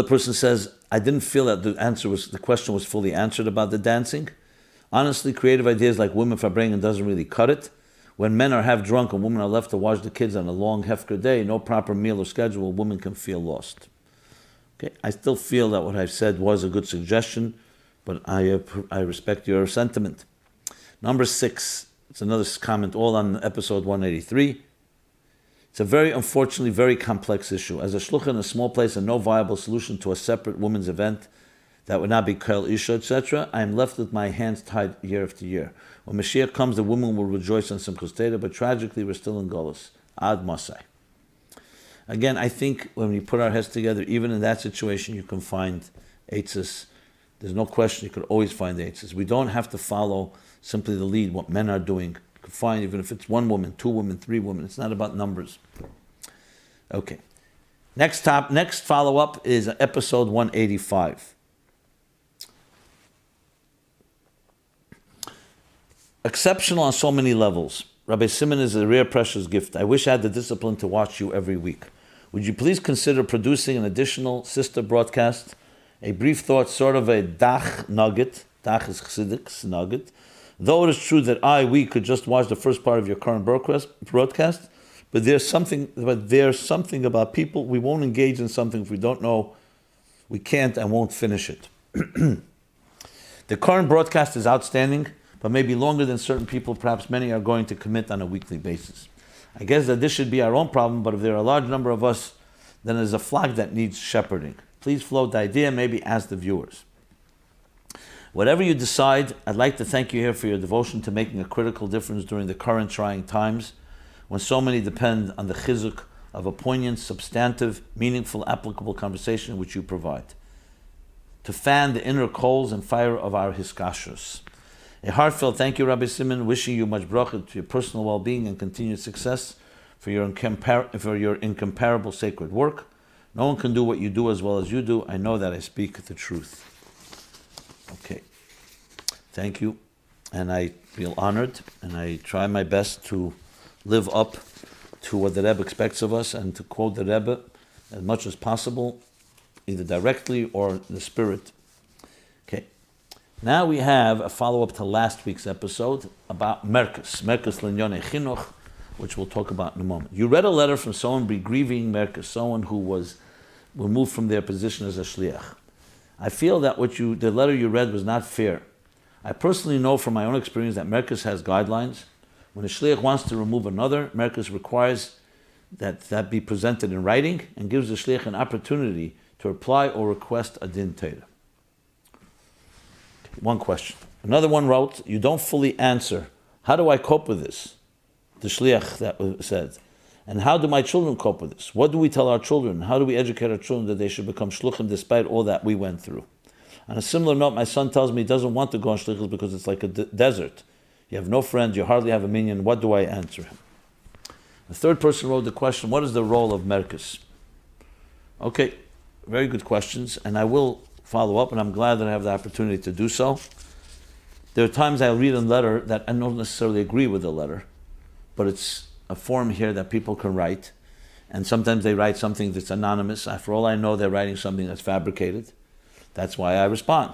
person says, I didn't feel that the question was fully answered about the dancing. Honestly, creative ideas like women Farbrengen doesn't really cut it. When men are half drunk and women are left to watch the kids on a long hefker day, no proper meal or schedule, women can feel lost. Okay, I still feel that what I've said was a good suggestion, but I respect your sentiment. Number 6, it's another comment all on episode 183. It's a unfortunately, very complex issue. As a shluch in a small place and no viable solution to a separate women's event that would not be Kel Isha, etc., I am left with my hands tied year after year. When Mashiach comes, the women will rejoice on Simchas Torah, but tragically we're still in Golus. Ad Masai. Again, I think when we put our heads together, even in that situation, you can find eitzes. There's no question you could always find eitzes. We don't have to follow simply the lead, what men are doing. You can find, even if it's 1 woman, 2 women, 3 women. It's not about numbers. Okay. Next follow-up is episode 185. Exceptional on so many levels. Rabbi Simon is a rare, precious gift. I wish I had the discipline to watch you every week. Would you please consider producing an additional sister broadcast? A brief thought, sort of a dach nugget. Dach is Chassidic nugget. Though it is true that we could just watch the first part of your current broadcast, but there's something about people. We won't engage in something if we don't know, we can't and won't finish it. The current broadcast is outstanding, but maybe longer than certain people, perhaps many are going to commit on a weekly basis. I guess that this should be our own problem, but if there are a large number of us, then there's a flock that needs shepherding. Please float the idea, maybe ask the viewers. Whatever you decide, I'd like to thank you here for your devotion to making a critical difference during the current trying times, when so many depend on the chizuk of a poignant, substantive, meaningful, applicable conversation which you provide, to fan the inner coals and fire of our hiskashrus. A heartfelt thank you, Rabbi Simon, wishing you much bracha to your personal well-being and continued success for your incomparable sacred work. No one can do what you do as well as you do. I know that I speak the truth. Okay. Thank you. And I feel honored, and I try my best to live up to what the Rebbe expects of us and to quote the Rebbe as much as possible, either directly or in the spirit. Okay. Now we have a follow-up to last week's episode about Merkus Linyonei Chinuch, which we'll talk about in a moment. You read a letter from someone grieving Merkus, someone who was removed from their position as a shliach. I feel that the letter you read was not fair. I personally know from my own experience that Merkus has guidelines. When a shliach wants to remove another, Merkus requires that be presented in writing and gives the shliach an opportunity to reply or request a din Torah. One question. Another one wrote, you don't fully answer. How do I cope with this? The shliach that said. And how do my children cope with this? What do we tell our children? How do we educate our children that they should become shluchim despite all that we went through? On a similar note, my son tells me he doesn't want to go on shlichus because it's like a desert. You have no friends, you hardly have a minion. What do I answer him? The third person wrote the question, what is the role of Merkus? Okay, very good questions, and I will follow up, and I'm glad that I have the opportunity to do so. There are times I'll read a letter that I don't necessarily agree with the letter, but it's a form here that people can write, and sometimes they write something that's anonymous. For all I know, they're writing something that's fabricated. That's why I respond.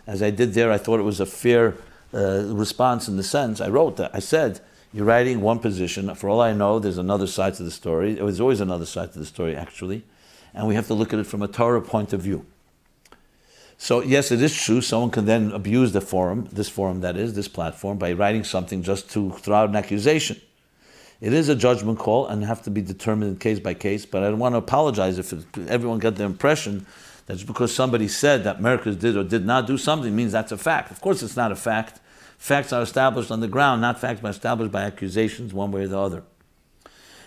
As I did there, I thought it was a fair response in the sense, I wrote that. I said, you're writing one position. For all I know, there's another side to the story. There's always another side to the story, actually, and we have to look at it from a Torah point of view. So yes, it is true, someone can then abuse this forum that is, this platform, by writing something just to throw out an accusation. It is a judgment call and have to be determined case by case, but I don't want to apologize if everyone got the impression that just because somebody said that Merkus did or did not do something means that's a fact. Of course it's not a fact. Facts are established on the ground, not facts established by accusations one way or the other.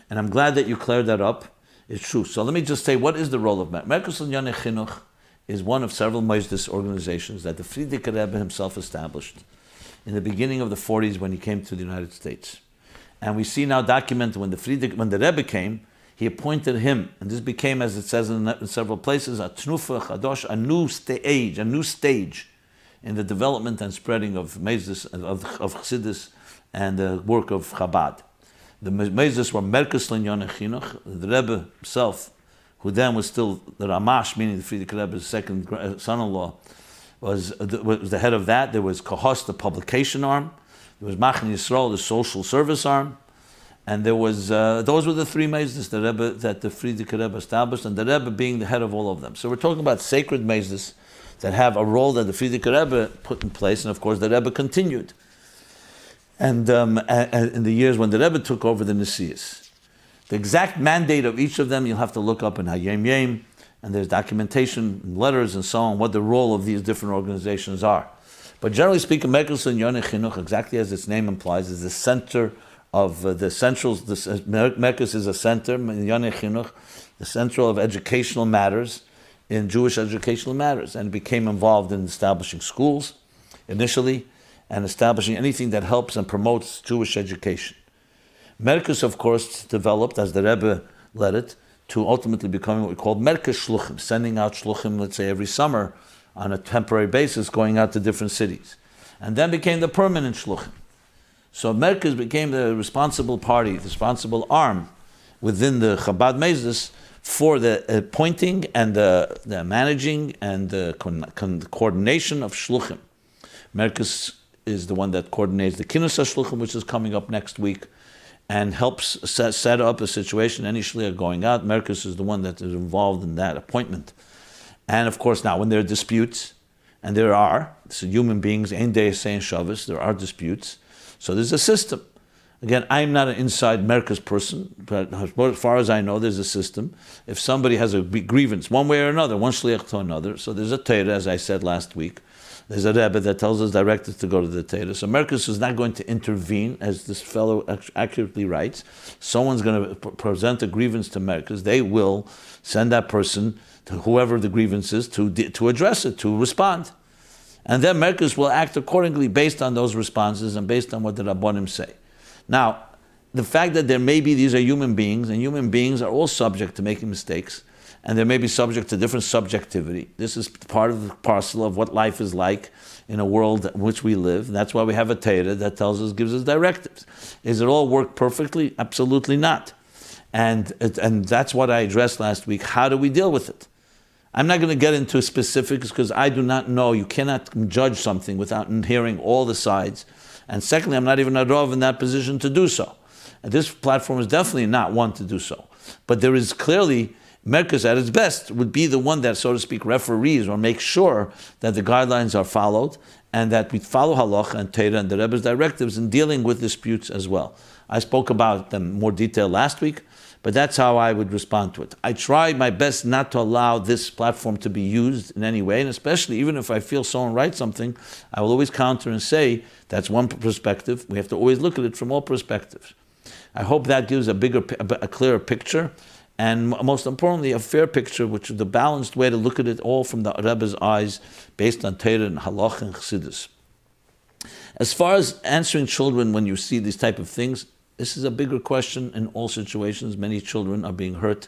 And I'm glad that you cleared that up. It's true. So let me just say, what is the role of Merkus? Merkus Linyonei Chinuch is one of several Mozdis organizations that the Frierdiker Rebbe himself established in the beginning of the 40s when he came to the United States. And we see now documented when the Rebbe came, he appointed him, and this became, as it says in several places, a tnufa chadosh, a new stage in the development and spreading of Mozdis, of Chassidus, and the work of Chabad. The Mozdis were Merkus Linyonei Chinuch. The Rebbe himself, who then was still the Ramash, meaning the Frierdiker Rebbe's second son-in-law, was the head of that. There was Kahos, the publication arm. There was Machne Yisrael, the social service arm. And there was those were the three mezes that the Frierdiker Rebbe established, and the Rebbe being the head of all of them. So we're talking about sacred mezes that have a role that the Frierdiker Rebbe put in place, and of course the Rebbe continued. And in the years when the Rebbe took over the Nesias, the exact mandate of each of them you'll have to look up in Hayom Yom, and there's documentation, and letters, and so on, what the role of these different organizations are. But generally speaking, Merkos Yonei Chinuch, exactly as its name implies, is the center of the centrals. Merkos is a center, Yonei Chinuch, the central of educational matters, in Jewish educational matters, and became involved in establishing schools initially, and establishing anything that helps and promotes Jewish education. Merkos, of course, developed, as the Rebbe led it, to ultimately becoming what we call Merkos Shluchim, sending out Shluchim, let's say, every summer on a temporary basis, going out to different cities. And then became the permanent Shluchim. So Merkos became the responsible party, the responsible arm within the Chabad Mezes for the appointing and the managing and the coordination of Shluchim. Merkos is the one that coordinates the Kinus HaShluchim, which is coming up next week, and helps set up a situation, any shliach going out. Merkos is the one that is involved in that appointment. And of course, now when there are disputes, and there are, so human beings, Ein Deis Ein Shavis, there are disputes, so there's a system. Again, I'm not an inside Merkos person, but as far as I know, there's a system. If somebody has a grievance, one way or another, one shliach to another, so there's a Torah, as I said last week, there's a Rebbe that tells us directors to go to the Torah. So Merkos is not going to intervene, as this fellow accurately writes. Someone's going to present a grievance to Merkos. They will send that person to whoever the grievance is to address it, to respond. And then Merkos will act accordingly based on those responses and based on what the Rabbonim say. Now, the fact that there may be, these are human beings, and human beings are all subject to making mistakes, and they may be subject to different subjectivity. This is part of the parcel of what life is like in a world in which we live. That's why we have a Torah that tells us, gives us directives. Is it all worked perfectly? Absolutely not. And that's what I addressed last week. How do we deal with it? I'm not going to get into specifics because I do not know. You cannot judge something without hearing all the sides. And secondly, I'm not even a Rav in that position to do so. And this platform is definitely not one to do so. But there is clearly, Merkos at its best would be the one that, so to speak, referees or makes sure that the guidelines are followed and that we follow halacha and Torah and the Rebbe's directives in dealing with disputes as well. I spoke about them in more detail last week, but that's how I would respond to it. I try my best not to allow this platform to be used in any way, and especially even if I feel someone writes something, I will always counter and say, that's one perspective. We have to always look at it from all perspectives. I hope that gives a clearer picture, and most importantly, a fair picture, which is the balanced way to look at it all from the Rebbe's eyes, based on Torah and Halach and Chassidus. As far as answering children when you see these type of things, this is a bigger question in all situations. Many children are being hurt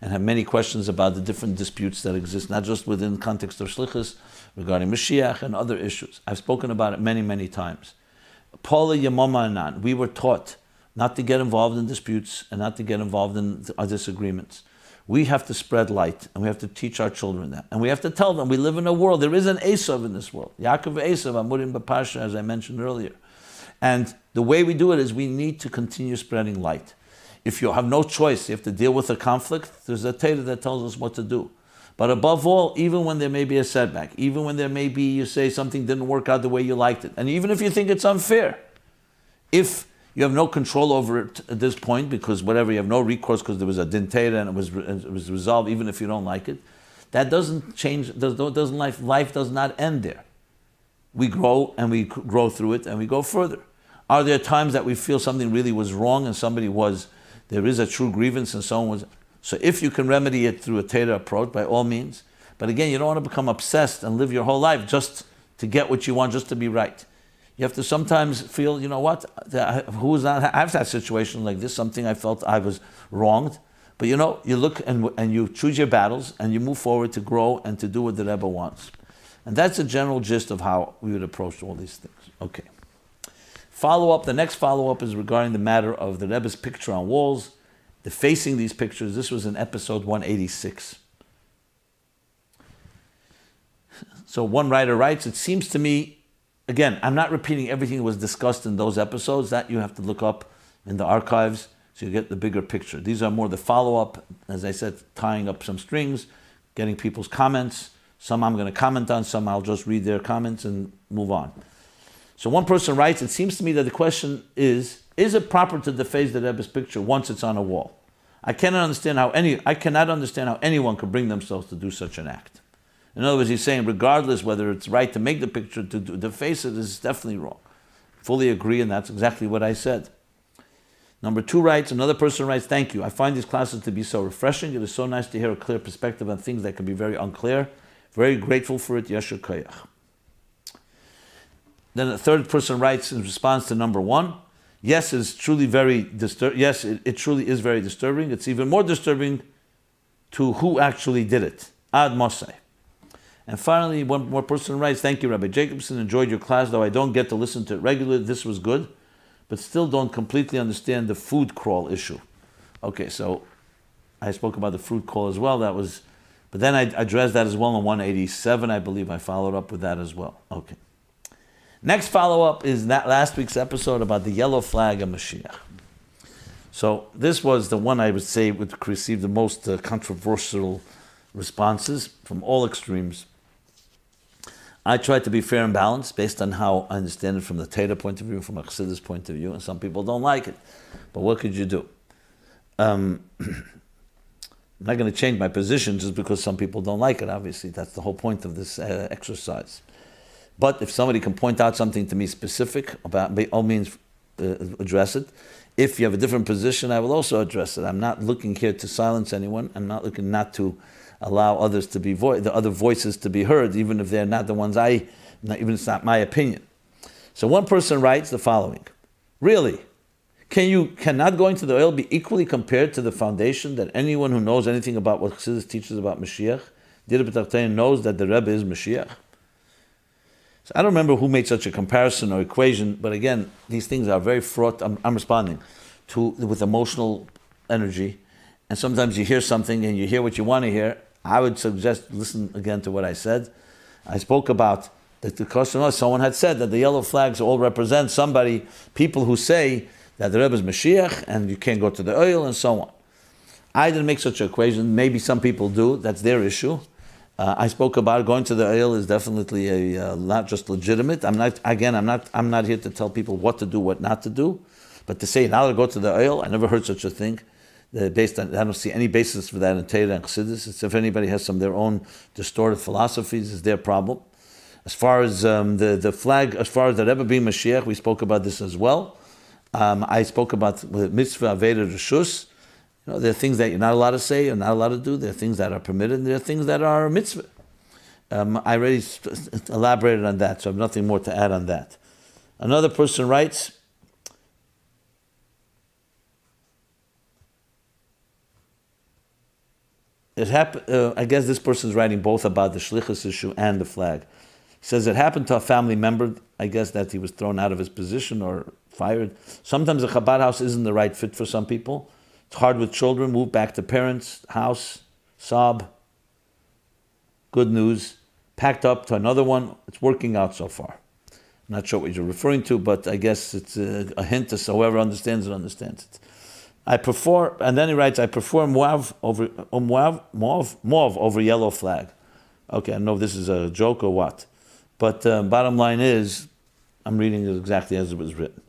and have many questions about the different disputes that exist, not just within the context of Shlichus, regarding Mashiach and other issues. I've spoken about it many, many times. Paula Yamama Anan, we were taught not to get involved in disputes and not to get involved in our disagreements. We have to spread light, and we have to teach our children that. And we have to tell them, we live in a world, there is an Esav in this world. Yaakov Esav, Amurim B'Parsha, as I mentioned earlier. And the way we do it is we need to continue spreading light. If you have no choice, you have to deal with a conflict, there's a Torah that tells us what to do. But above all, even when there may be a setback, even when there may be, you say something didn't work out the way you liked it, and even if you think it's unfair, if you have no control over it at this point, because whatever, you have no recourse because there was a din Torah and it was resolved, even if you don't like it, that doesn't change, life does not end there. We grow and we grow through it and we go further. Are there times that we feel something really was wrong and there is a true grievance and someone was, so if you can remedy it through a Torah approach, by all means, but again, you don't want to become obsessed and live your whole life just to get what you want, just to be right. You have to sometimes feel, you know what, I've had situations like this, something I felt I was wronged, but you know, you look and you choose your battles and you move forward to grow and to do what the Rebbe wants. And that's the general gist of how we would approach all these things. Okay. The next follow-up is regarding the matter of the Rebbe's picture on walls, defacing these pictures. This was in episode 186. So one writer writes, it seems to me, again, I'm not repeating everything that was discussed in those episodes, that you have to look up in the archives. so you get the bigger picture. These are more the follow-up, as I said, tying up some strings, getting people's comments. Some I'm going to comment on, some I'll just read their comments and move on. So one person writes, it seems to me that the question is it proper to deface the Rebbe's picture once it's on a wall? I cannot understand how anyone could bring themselves to do such an act. In other words, he's saying regardless whether it's right to make the picture, to deface it is definitely wrong. Fully agree, and that's exactly what I said. Number 2 writes, another person writes, thank you. I find these classes to be so refreshing. It is so nice to hear a clear perspective on things that can be very unclear. Very grateful for it. Yesher Koyach. Then a third person writes in response to number 1, yes, it's truly very disturbing. Yes, it truly is very disturbing. It's even more disturbing to who actually did it. Ad Mosai. And finally, one more person writes, thank you, Rabbi Jacobson. Enjoyed your class, though I don't get to listen to it regularly. This was good, but still don't completely understand the food crawl issue. Okay, so I spoke about the fruit crawl as well. But then I addressed that as well in 187. I believe I followed up with that as well. Okay. Next follow-up is that last week's episode about the yellow flag of Mashiach. So this was the one I would say would receive the most controversial responses from all extremes. I tried to be fair and balanced based on how I understand it from the Torah point of view, from a Chassidus point of view, and some people don't like it. But what could you do? I'm not going to change my position just because some people don't like it, obviously. That's the whole point of this exercise. But if somebody can point out something to me specific, by all means address it. If you have a different position, I will also address it. I'm not looking here to silence anyone. I'm not looking not to allow others to be the other voices to be heard, even if they're not the ones even if it's not my opinion. So one person writes the following: really, cannot going to the oil be equally compared to the foundation that anyone who knows anything about what Chassidus teaches about Mashiach, knows that the Rebbe is Mashiach? So I don't remember who made such a comparison or equation, but again, these things are very fraught. I'm responding with emotional energy, and sometimes you hear something and you hear what you want to hear. I would suggest listen again to what I said. I spoke about that the question, someone had said that the yellow flags all represent people who say that the Rebbe is Mashiach and you can't go to the oil and so on. I didn't make such an equation. Maybe some people do. That's their issue. I spoke about going to the oil is definitely not just legitimate. I'm not here to tell people what to do, what not to do, but to say now to go to the oil, I never heard such a thing. I don't see any basis for that in Torah and Chassidus. It's if anybody has some of their own distorted philosophies, it's their problem. As far as the flag, as far as the Rebbe being Mashiach, we spoke about this as well. I spoke about mitzvah aveda reshus. There are things that you're not allowed to say, you're not allowed to do. There are things that are permitted, and there are things that are mitzvah. I already elaborated on that, so I have nothing more to add on that. Another person writes, I guess this person is writing both about the shlichus issue and the flag. He says it happened to a family member, I guess that he was thrown out of his position or fired. Sometimes a Chabad house isn't the right fit for some people. It's hard with children, move back to parents' house, sob. Good news. Packed up to another one. It's working out so far. I'm not sure what you're referring to, but I guess it's a hint to whoever understands it, understands it. And then he writes, I prefer mauve over yellow flag. Okay, I don't know if this is a joke or what. But bottom line is, I'm reading it exactly as it was written.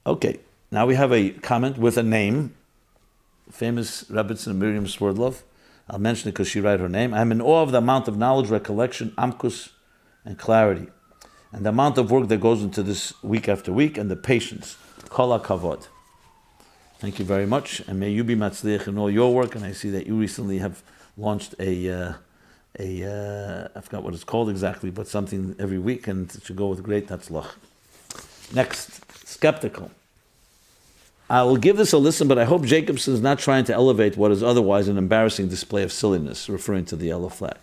Okay, now we have a comment with a name. Famous Rebbetzin Miriam Swerdlov. I'll mention it because she wrote her name. I'm in awe of the amount of knowledge, recollection, amkus, and clarity. And the amount of work that goes into this week after week, and the patience. Kol HaKavod. Thank you very much, and may you be matzliach in all your work. And I see that you recently have launched I forgot what it's called exactly, but something every week, and it should go with great tatzlach. Next, skeptical. I will give this a listen, but I hope Jacobson is not trying to elevate what is otherwise an embarrassing display of silliness, referring to the yellow flag.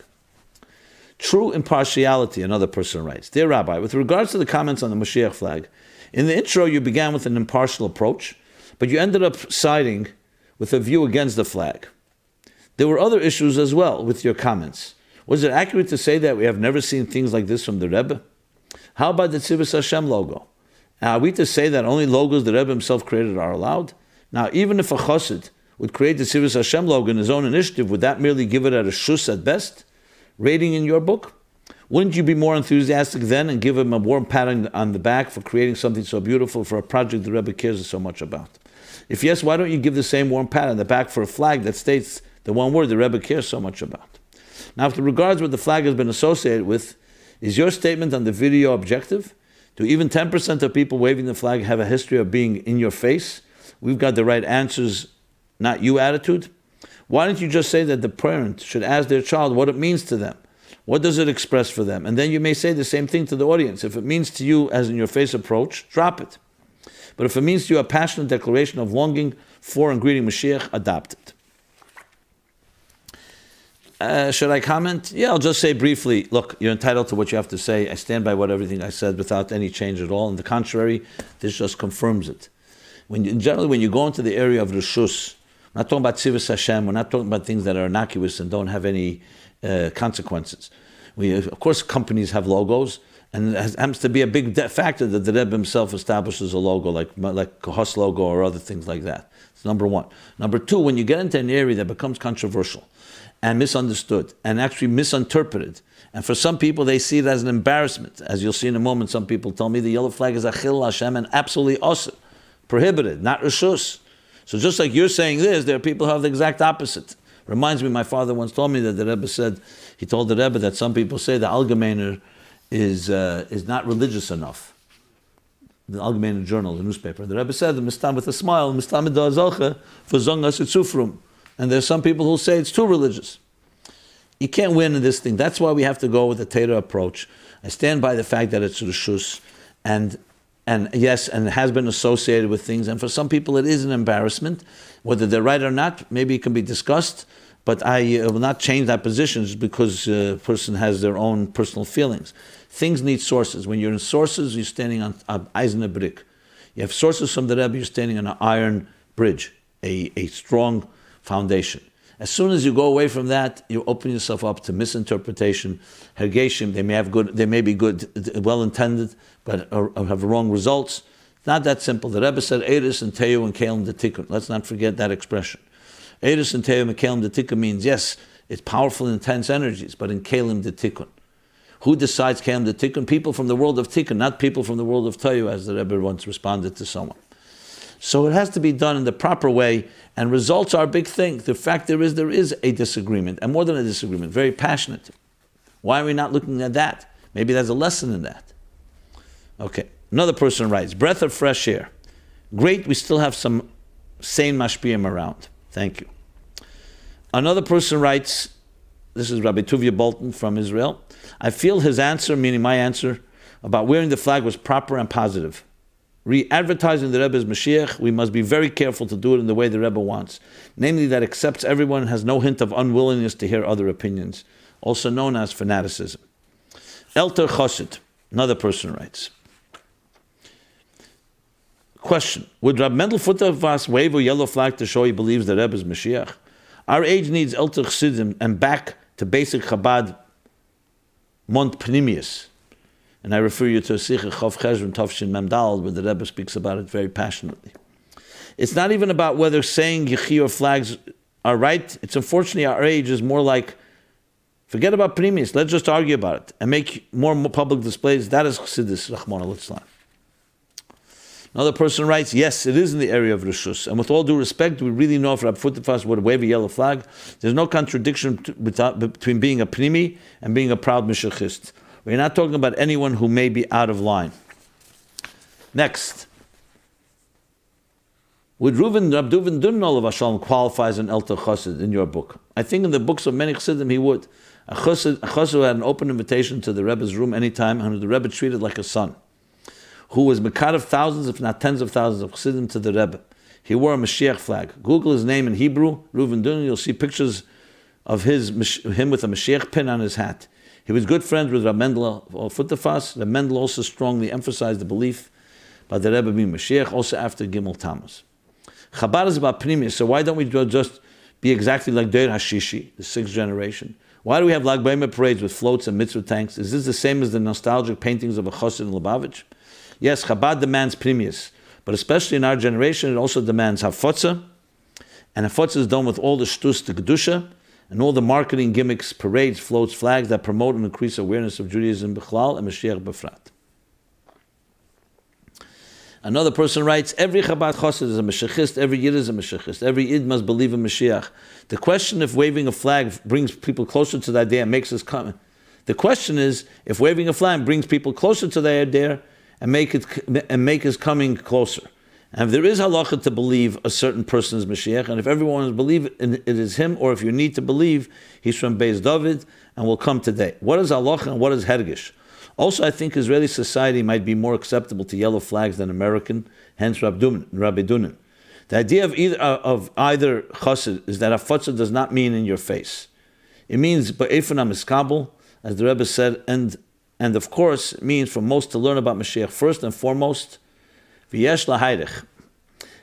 True impartiality, another person writes. Dear Rabbi, with regards to the comments on the Mashiach flag, in the intro you began with an impartial approach, but you ended up siding with a view against the flag. There were other issues as well with your comments. Was it accurate to say that we have never seen things like this from the Rebbe? How about the Tzivus Hashem logo? Are we to say that only logos the Rebbe himself created are allowed? Now, even if a chassid would create the Sivus Hashem logo in his own initiative, would that merely give it at a shus at best, rating in your book? Wouldn't you be more enthusiastic then and give him a warm pat on the back for creating something so beautiful for a project the Rebbe cares so much about? If yes, why don't you give the same warm pat on the back for a flag that states the one word the Rebbe cares so much about? Now, if the regards what the flag has been associated with, is your statement on the video objective? Do even 10% of people waving the flag have a history of being in your face? We've got the right answers, not you attitude? Why don't you just say that the parent should ask their child what it means to them? What does it express for them? And then you may say the same thing to the audience. If it means to you as in your face approach, drop it. But if it means to you a passionate declaration of longing for and greeting Mashiach, adopt it. Should I comment? Yeah, I'll just say briefly, look, you're entitled to what you have to say. I stand by everything I said without any change at all. On the contrary, this just confirms it. Generally, when you go into the area of Rishus, we're not talking about Tzivus Hashem, we're not talking about things that are innocuous and don't have any consequences. Of course, companies have logos, and it happens to be a big factor that the Rebbe himself establishes a logo, like Kohos logo or other things like that. It's number one. Number two, when you get into an area that becomes controversial and misunderstood and actually misinterpreted, and for some people they see it as an embarrassment, as you'll see in a moment, some people tell me the yellow flag is Achil Hashem and absolutely awesome, prohibited, not Rishus. So just like you're saying this, there are people who have the exact opposite. Reminds me, my father once told me that the Rebbe said, he told the Rebbe that some people say the Allgemeiner is not religious enough. The Allgemeiner Journal, the newspaper. The Rebbe said, Mistam with a smile, Mistam da for Zongas Itzufrum. And there's some people who say it's too religious. You can't win in this thing. That's why we have to go with the Torah approach. I stand by the fact that it's Rishus, and yes, and it has been associated with things, and for some people it is an embarrassment. Whether they're right or not, maybe it can be discussed, but I will not change that position just because a person has their own personal feelings. Things need sources. When you're in sources, you're standing on an eisen brick. You have sources from the Rebbe, you're standing on an iron bridge, a strong foundation. As soon as you go away from that, you open yourself up to misinterpretation, hergeshim. They may be good, well intended, but have wrong results. It's not that simple. The Rebbe said, Eris and Teyu and Kelim de Tikkun. Let's not forget that expression. Eris and Teyu and Kelim de Tikkun means, yes, it's powerful, intense energies, but in Kelim de Tikkun. Who decides Kelim de Tikkun? People from the world of Tikkun, not people from the world of Teyu, as the Rebbe once responded to someone. So it has to be done in the proper way, and results are a big thing. The fact there is a disagreement, and more than a disagreement, very passionate. Why are we not looking at that? Maybe there's a lesson in that. Okay, another person writes, breath of fresh air. Great, we still have some sane mashpiyim around. Thank you. Another person writes, this is Rabbi Tuvia Bolton from Israel. I feel his answer, meaning my answer, about wearing the flag was proper and positive. Re-advertising the Rebbe's Mashiach, we must be very careful to do it in the way the Rebbe wants, namely that accepts everyone and has no hint of unwillingness to hear other opinions, also known as fanaticism. Elter Chosid, another person writes, question, would Rab Mendel Futterfass wave a yellow flag to show he believes the Rebbe is Mashiach? Our age needs Elter Chassidim and back to basic Chabad Mont Pnimius. And I refer you to Sikha Chav Chezron Tavshin Memdal, where the Rebbe speaks about it very passionately. It's not even about whether saying Yechi or flags are right. It's unfortunately our age is more like, forget about Pnimius, let's just argue about it and make more public displays. That is Chassidus, Rahman al-Islam. Another person writes, yes, it is in the area of Rishus. And with all due respect, do we really know if Rab Futterfass would wave a yellow flag? There's no contradiction between being a Pnimi and being a proud Mishachist. We're not talking about anyone who may be out of line. Next. Would Rab Reuven Dunnol of Hashalom qualify as an Elter Chassid in your book? I think in the books of many Chassidim he would. A Chassid who had an open invitation to the Rebbe's room anytime, and who the Rebbe treated like a son. Who was Mekad of thousands, if not tens of thousands of Chassidim to the Rebbe. He wore a Mashiach flag. Google his name in Hebrew, Reuven Dunnol, you'll see pictures of him with a Mashiach pin on his hat. He was good friends with Rab Mendel Futterfass. Rab Mendel also strongly emphasized the belief by the Rebbe being Mashiach, also after Gimel Tammuz. Chabad is about Pnimius, so why don't we just be exactly like Deir Hashishi, the 6th generation? Why do we have Lag B'Omer parades with floats and mitzvah tanks? Is this the same as the nostalgic paintings of a Chassid in Lubavitch? Yes, Chabad demands Pnimius, But especially in our generation, it also demands hafotza. And hafotza is done with all the shtus to kedusha, and all the marketing gimmicks, parades, floats, flags that promote and increase awareness of Judaism b'chlal and Mashiach b'frat. Another person writes, every Chabad Chassid is a Mashiachist, every Yid is a Mashiachist, every Yid must believe in Mashiach. The question if waving a flag brings people closer to the idea and makes us come. The question is, if waving a flag brings people closer to the idea and make us coming closer. And if there is halacha to believe a certain person is Mashiach, and if everyone believes it is him, or if you need to believe he's from Beis David and will come today. What is halacha and what is hergish? Also, I think Israeli society might be more acceptable to yellow flags than American, hence Rabbi Dunin. The idea of either chassid is that hafotza does not mean in your face. It means ba'efan hamiskabel, as the Rebbe said, and of course it means for most to learn about Mashiach first and foremost, v'yesh lahayrich.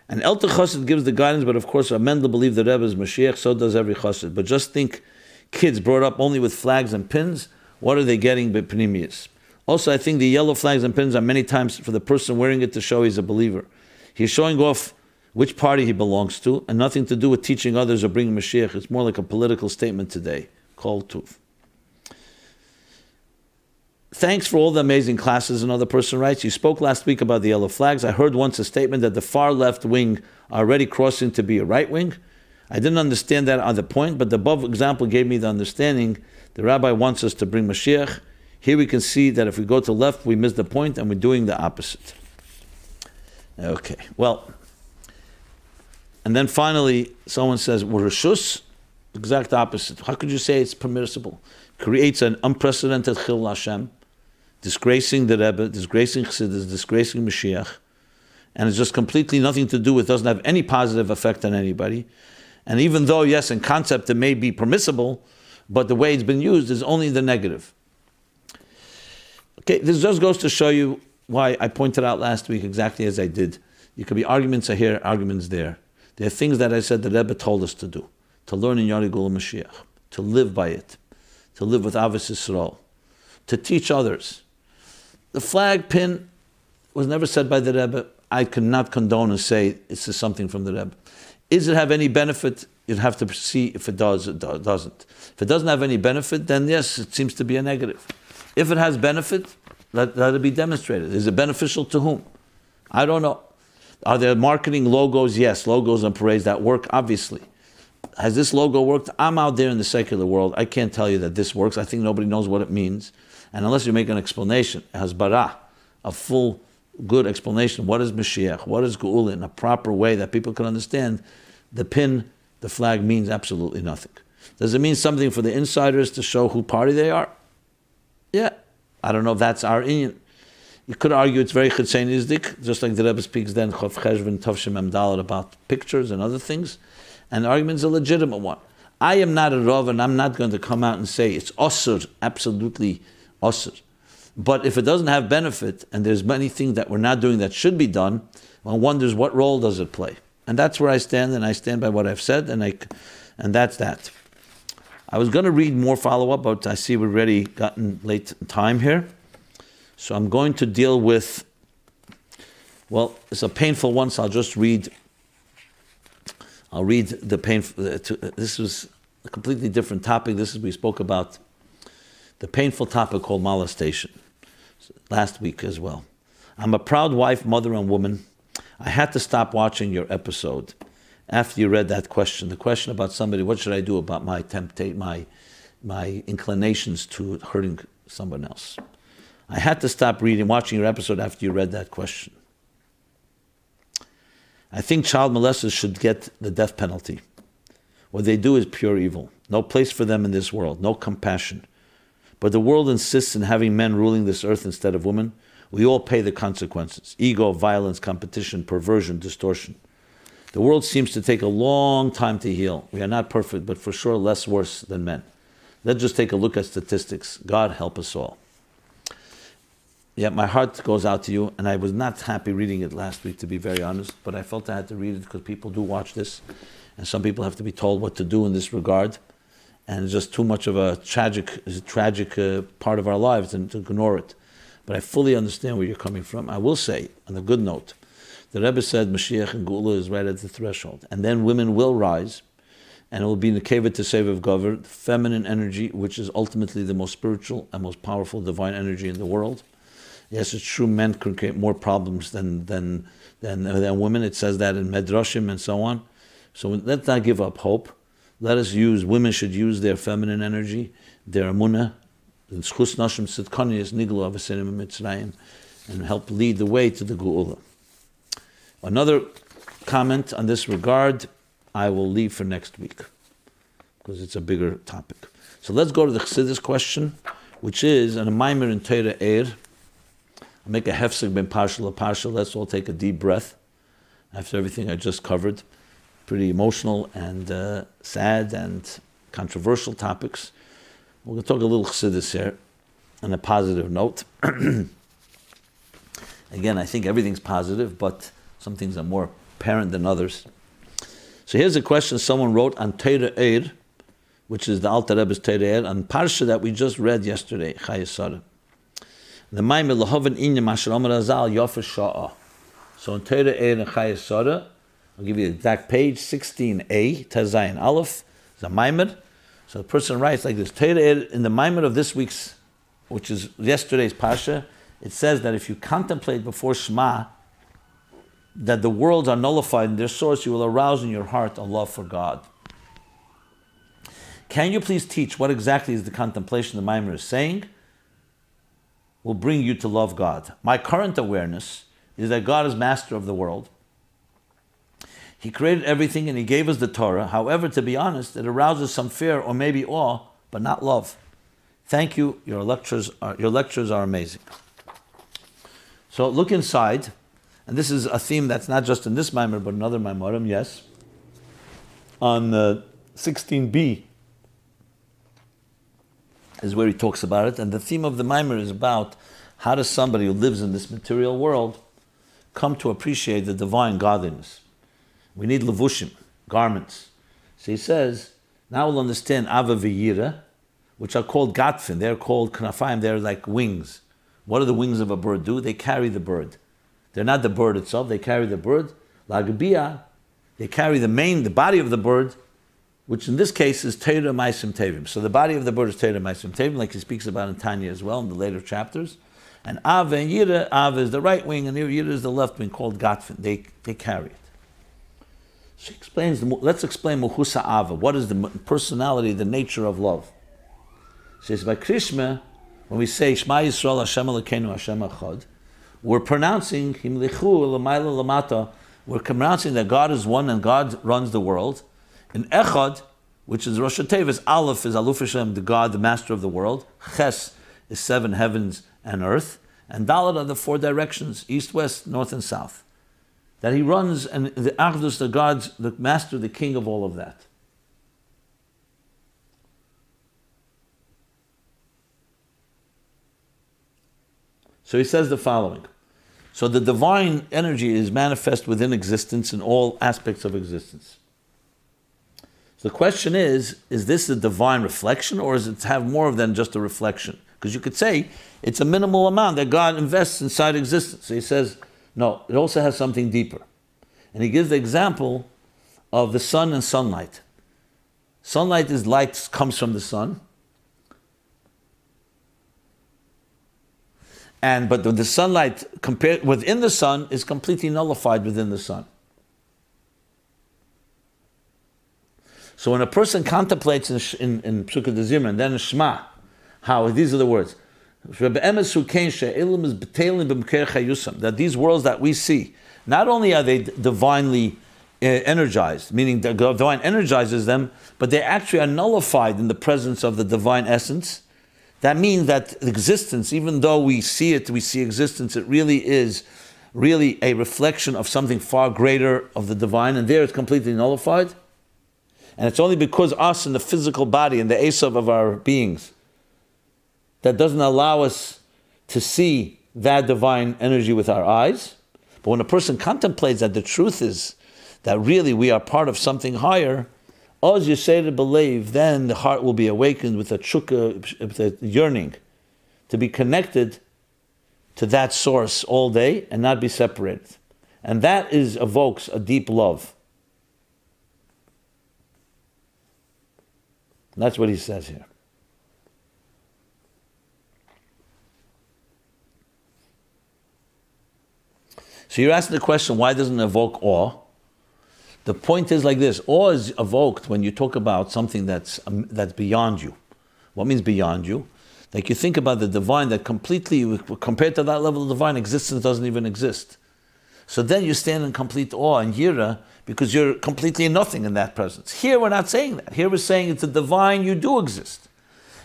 And Elter Chassid gives the guidance, but of course Rav Mendel believed the Rebbe is Mashiach, so does every chassid. But just think, kids brought up only with flags and pins, what are they getting by pnimius? Also, I think the yellow flags and pins are many times for the person wearing it to show he's a believer. He's showing off which party he belongs to, and nothing to do with teaching others or bringing Mashiach. It's more like a political statement today. Kol tuv. Thanks for all the amazing classes, another person writes. You spoke last week about the yellow flags. I heard once a statement that the far left wing are already crossing to be a right wing. I didn't understand that other point, but the above example gave me the understanding the rabbi wants us to bring Mashiach. Here we can see that if we go to left, we miss the point and we're doing the opposite. Okay, well, and then finally, someone says, well, Rishus, exact opposite. How could you say it's permissible? Creates an unprecedented Chil Hashem, disgracing the Rebbe, disgracing Chassidus, disgracing Mashiach, and it's just completely nothing to do with, doesn't have any positive effect on anybody. And even though, yes, in concept it may be permissible, but the way it's been used is only the negative. Okay, this just goes to show you why I pointed out last week exactly as I did. You could be arguments here, arguments there. There are things that I said the Rebbe told us to do, to learn in Yari Gula Mashiach, to live by it, to live with Avos Yisrael, to teach others. The flag pin was never said by the Rebbe. I could not condone and say this is something from the Rebbe. Is it have any benefit? You'd have to see if it does, it doesn't. If it doesn't have any benefit, then yes, it seems to be a negative. If it has benefit, let it be demonstrated. Is it beneficial to whom? I don't know. Are there marketing logos? Yes, logos and parades that work, obviously. Has this logo worked? I'm out there in the secular world. I can't tell you that this works. I think nobody knows what it means. And unless you make an explanation, hasbara, a full, good explanation, what is Mashiach, what is Geula, in a proper way that people can understand, the pin, the flag means absolutely nothing. Does it mean something for the insiders to show who party they are? Yeah, I don't know if that's our inyan. You could argue it's very chitzenizik, just like the Rebbe speaks then Chav Cheshvan Tavshim Emdalet about pictures and other things, and the argument's a legitimate one. I am not a Rav, and I'm not going to come out and say it's osur, absolutely osur. But if it doesn't have benefit, and there's many things that we're not doing that should be done, one wonders what role does it play. And that's where I stand, and I stand by what I've said, and that's that. I was going to read more follow-up, but I see we've already gotten late in time here. So I'm going to deal with, well, it's a painful one, so I'll just read. I'll read the painful, this was a completely different topic. We spoke about the painful topic called molestation last week as well. I'm a proud wife, mother, and woman. I had to stop watching your episode after you read that question, the question about somebody, what should I do about my my inclinations to hurting someone else? I had to stop watching your episode after you read that question. I think child molesters should get the death penalty. What they do is pure evil. No place for them in this world, no compassion. But the world insists in having men ruling this earth instead of women. We all pay the consequences. Ego, violence, competition, perversion, distortion. The world seems to take a long time to heal. We are not perfect, but for sure less worse than men. Let's just take a look at statistics. God help us all. Yeah, my heart goes out to you, and I was not happy reading it last week, to be very honest, but I felt I had to read it because people do watch this, and some people have to be told what to do in this regard, and it's just too much of a tragic part of our lives and to ignore it. But I fully understand where you're coming from. I will say, on a good note, The Rebbe said Mashiach and Geula is right at the threshold. And then women will rise, and it will be Nekeva to save of Gover, feminine energy, which is ultimately the most spiritual and most powerful divine energy in the world. Yes, it's true, men can create more problems than women. It says that in Medrashim and so on. So let's not give up hope. Let us women should use their feminine energy, their emunah, and help lead the way to the Geula. Another comment on this regard, I will leave for next week, because it's a bigger topic. So let's go to the Chassidus question, which is, in a Maimer in Torah Eir, I'll make a hefsek ben parsha la parsha. Let's all take a deep breath after everything I just covered. Pretty emotional and sad and controversial topics. We're going to talk a little Chassidus here on a positive note. Again, I think everything's positive, but some things are more apparent than others. So here's a question someone wrote on Torah Eir, which is the Alter Rebbe's Torah Eir, on Parsha that we just read yesterday, Chayei Sarah. The Maimer Lahavan Inyam Asher Amar Azal Yofer Sha'ah. So in Torah Eir and Chayei Sarah, I'll give you the exact page, 16a, Tazayin Aleph, the Maimer. So the person writes like this: Torah Eir, in the Maimer of this week's, which is yesterday's Parsha, it says that if you contemplate before Shema that the worlds are nullified in their source, you will arouse in your heart a love for God. Can you please teach what exactly is the contemplation the Maimer is saying? Will bring you to love God. My current awareness is that God is master of the world. He created everything and He gave us the Torah. However, to be honest, it arouses some fear or maybe awe, but not love. Thank you. Your lectures are amazing. So look inside, and this is a theme that's not just in this Maimer, but in other Maimarim, yes. On 16b is where he talks about it, and the theme of the Maimer is about how does somebody who lives in this material world come to appreciate the divine godliness. We need levushim, garments. So he says, now we'll understand Ava v'yira, which are called gatfin. They're called knafayim. They're like wings. What do the wings of a bird do? They carry the bird. They're not the bird itself. They carry the bird. Lagbiya, they carry the body of the bird, which in this case is Torah Maisim Tevim. So the body of the bird is Torah Maisim Tevim, like he speaks about in Tanya as well in the later chapters. And Ava and Yira, Ava is the right wing, and Yira is the left wing, called Gatfin. They carry it. She explains. Let's explain Muhusa Ava. What is the personality, the nature of love? She says by Krishma, when we say Shema Yisrael Hashem Elokeinu Hashem Echad, we're pronouncing Himlichu L'mayla Lamata. We're pronouncing that God is one and God runs the world. In Echad, which is Rosh Hashanah, Aleph is Aluf Hashem, the God, the master of the world. Ches is 7 heavens and earth. And Dalet are the 4 directions, east, west, north, and south. That He runs, and the Achdus, the God's, the master, the king of all of that. So he says the following. So the divine energy is manifest within existence in all aspects of existence. So the question is this a divine reflection, or does it have more than just a reflection? Because you could say it's a minimal amount that God invests inside existence. So he says, no, it also has something deeper. And he gives the example of the sun and sunlight. Sunlight is light, comes from the sun. But the sunlight compared within the sun is completely nullified within the sun. So when a person contemplates in Psukkah Dezimra and then in Shema, these are the words, that these worlds that we see, not only are they divinely energized, meaning the divine energizes them, but they actually are nullified in the presence of the divine essence. That means that existence, even though we see existence, it really is a reflection of something far greater of the divine, and there it's completely nullified. And it's only because us in the physical body and the Esav of our beings that doesn't allow us to see that divine energy with our eyes. But when a person contemplates that the truth is that really we are part of something higher, as you say to believe, then the heart will be awakened with a chukka, with a yearning to be connected to that source all day and not be separated. And that evokes a deep love. That's what he says here. So you're asking the question, why doesn't it evoke awe? The point is like this: awe is evoked when you talk about something that's beyond you. What means beyond you? Like you think about the divine that completely, compared to that level of divine, existence doesn't even exist. So then you stand in complete awe and yira because you're completely nothing in that presence. Here we're not saying that. Here we're saying it's a divine, you do exist.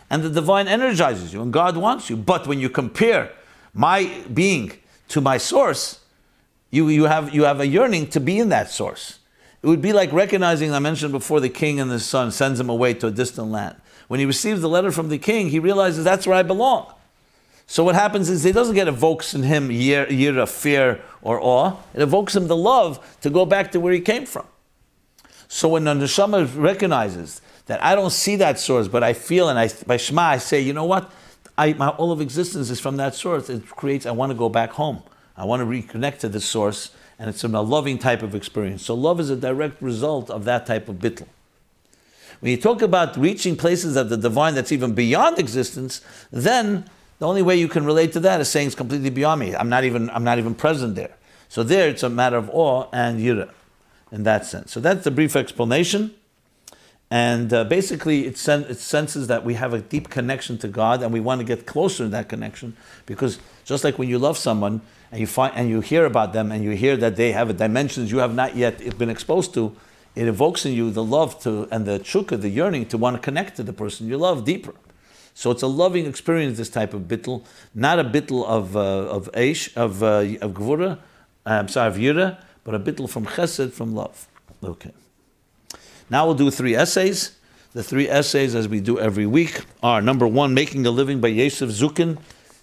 And the divine energizes you and God wants you. But when you compare my being to my source, you have a yearning to be in that source. It would be like recognizing, I mentioned before, the king and the son sends him away to a distant land. When he receives the letter from the king, he realizes that's where I belong. So what happens is it doesn't get evokes in him yira, fear or awe. It evokes him the love to go back to where he came from. So when the neshama recognizes that I don't see that source, but I feel, and by Shema I say, you know what? All of existence is from that source. It creates, I want to go back home. I want to reconnect to the source, and it's a loving type of experience. So love is a direct result of that type of bittul. When you talk about reaching places of the divine that's even beyond existence, then the only way you can relate to that is saying it's completely beyond me. I'm not even present there. So there it's a matter of awe and yira in that sense. So that's the brief explanation. And basically it senses that we have a deep connection to God and we want to get closer to that connection, because just like when you love someone and you hear about them and you hear that they have dimensions you have not yet been exposed to, it evokes in you the love to and the chukka, the yearning to want to connect to the person you love deeper. So it's a loving experience, this type of bittul, not a bittul of gvura, of yira, but a bittul from chesed, from love. Okay. Now we'll do 3 essays. The 3 essays, as we do every week, are number 1, Making a Living by Yosef Zukin,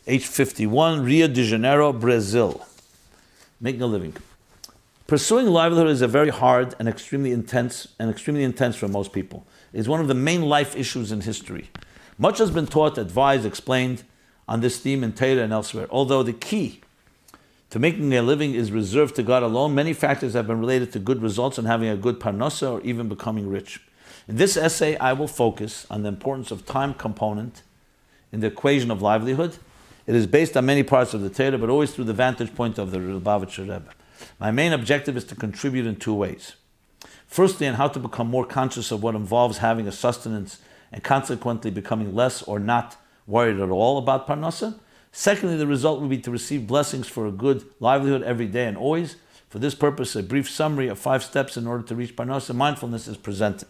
age 51, Rio de Janeiro, Brazil. Making a living. Pursuing livelihood is a very hard and extremely intense for most people. It is one of the main life issues in history. Much has been taught, advised, explained on this theme in Torah and elsewhere. Although the key to making a living is reserved to God alone, many factors have been related to good results and having a good parnasa or even becoming rich. In this essay, I will focus on the importance of time component in the equation of livelihood. It is based on many parts of the Torah, but always through the vantage point of the Lubavitcher Rebbe. My main objective is to contribute in 2 ways. Firstly, on how to become more conscious of what involves having a sustenance and consequently becoming less or not worried at all about parnasa. Secondly, the result will be to receive blessings for a good livelihood every day and always. For this purpose, a brief summary of 5 steps in order to reach parnasa mindfulness is presented.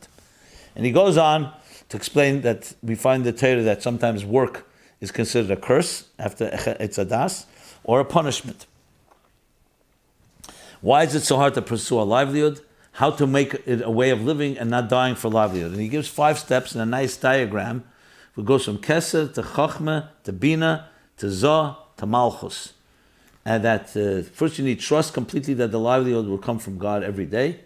And he goes on to explain that we find the Torah that sometimes work is considered a curse after etzadas or a punishment. Why is it so hard to pursue a livelihood? How to make it a way of living and not dying for livelihood. And he gives 5 steps in a nice diagram. It goes from Kesed to Chachma to Bina to Zah to Malchus. And that first you need trust completely that the livelihood will come from God every day.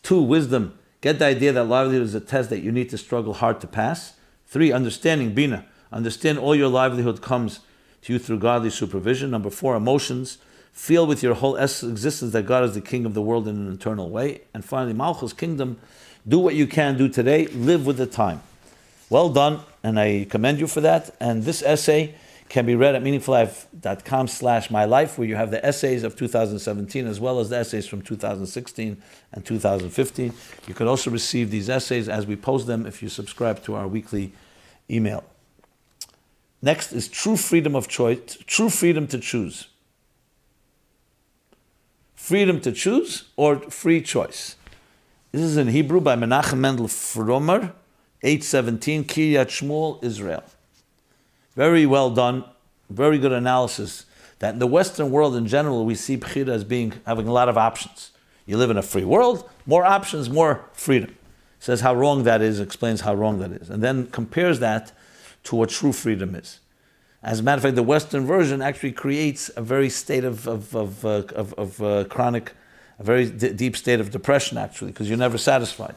2, wisdom. Get the idea that livelihood is a test that you need to struggle hard to pass. 3, understanding, Bina. Understand all your livelihood comes to you through godly supervision. Number 4, emotions. Feel with your whole existence that God is the king of the world in an eternal way. And finally, Malchus, kingdom. Do what you can do today. Live with the time. Well done, and I commend you for that. And this essay can be read at meaningfullife.com/mylife, where you have the essays of 2017 as well as the essays from 2016 and 2015. You can also receive these essays as we post them if you subscribe to our weekly email. Next is true freedom of choice, true freedom to choose. Freedom to choose or free choice. This is in Hebrew by Menachem Mendel Fromer, 817, Kiryat Shmuel, Israel. Very well done, very good analysis. That in the Western world in general, we see Bechira as having a lot of options. You live in a free world, more options, more freedom. Says how wrong that is, explains how wrong that is, and then compares that to what true freedom is. As a matter of fact, the Western version actually creates a very state of chronic, a very deep state of depression, actually, because you're never satisfied.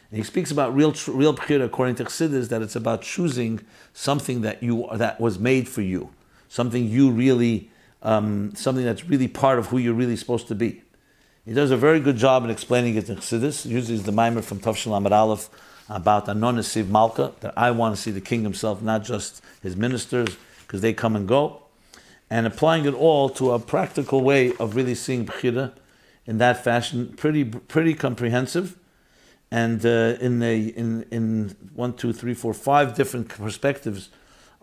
And he speaks about real bechira, according to Chassidus, that it's about choosing something that was made for you, something you really something that's really part of who you're really supposed to be. He does a very good job in explaining it in Chassidus. Usually it's the Maimer from Tafshil Amud Aleph about Anon Nesiv Malka, that I want to see the king himself, not just his ministers, because they come and go, and applying it all to a practical way of really seeing Bechira in that fashion, pretty comprehensive, and in 1, 2, 3, 4, 5 different perspectives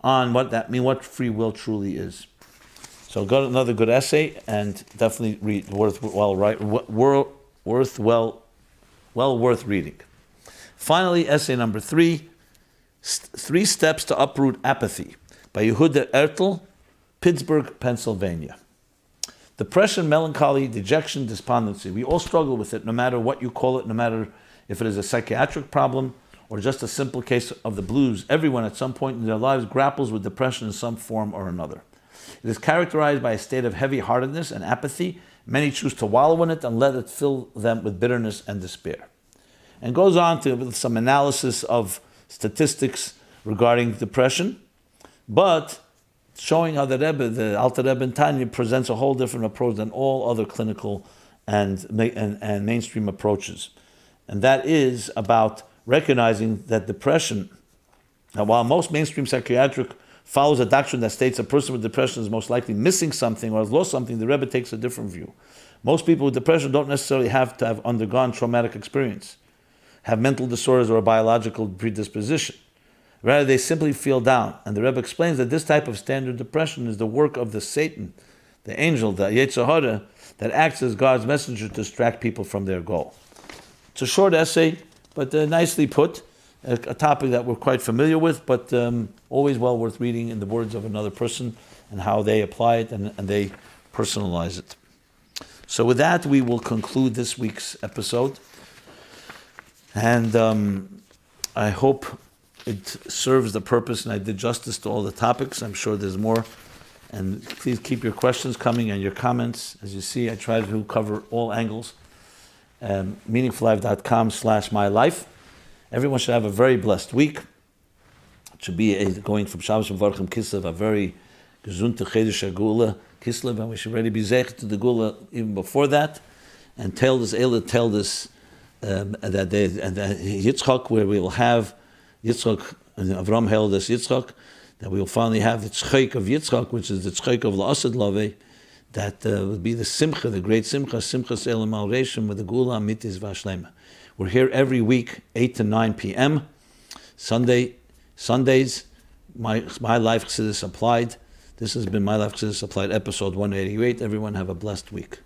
on what that means, what free will truly is. So got another good essay, and definitely read, well worth reading. Finally, essay number 3, 3 Steps to Uproot Apathy, by Yehuda Ertel, Pittsburgh, Pennsylvania. Depression, melancholy, dejection, despondency. We all struggle with it, no matter what you call it, no matter if it is a psychiatric problem or just a simple case of the blues. Everyone at some point in their lives grapples with depression in some form or another. It is characterized by a state of heavy-heartedness and apathy. Many choose to wallow in it and let it fill them with bitterness and despair. And goes on to with some analysis of statistics regarding depression, but showing how the Rebbe, the Alter Rebbe in Tanya, presents a whole different approach than all other clinical and mainstream approaches. And that is about recognizing that depression, while most mainstream psychiatric follows a doctrine that states a person with depression is most likely missing something or has lost something, the Rebbe takes a different view. Most people with depression don't necessarily have to have undergone traumatic experience, have mental disorders or a biological predisposition. Rather, they simply feel down. And the Rebbe explains that this type of standard depression is the work of the Satan, the angel, the Yetzer Hara, that acts as God's messenger to distract people from their goal. It's a short essay, but nicely put, a topic that we're quite familiar with, but always well worth reading in the words of another person and how they apply it and they personalize it. So with that, we will conclude this week's episode. And I hope it serves the purpose and I did justice to all the topics. I'm sure there's more. And please keep your questions coming and your comments. As you see, I try to cover all angles. meaningfullife.com/mylife. Everyone should have a very blessed week. It should be going from Shabbos Mevarchim Kislev, a very gesunte Chedesh Gula Kislev, and we should already be zeichet to the Gula even before that. And tell this that Yitzchak, where we will have Yitzchak, and Avram held us Yitzchak, that we will finally have the Tzchak of Yitzchak, which is the Tzchak of La'asad Laveh, that will be the Simcha, the great Simcha Selim Al Reshim, with the Gula Amitis Vashlema. We're here every week, 8 to 9 p.m. Sundays, My Life Chassidus Applied. This has been My Life Chassidus Applied, episode 188. Everyone have a blessed week.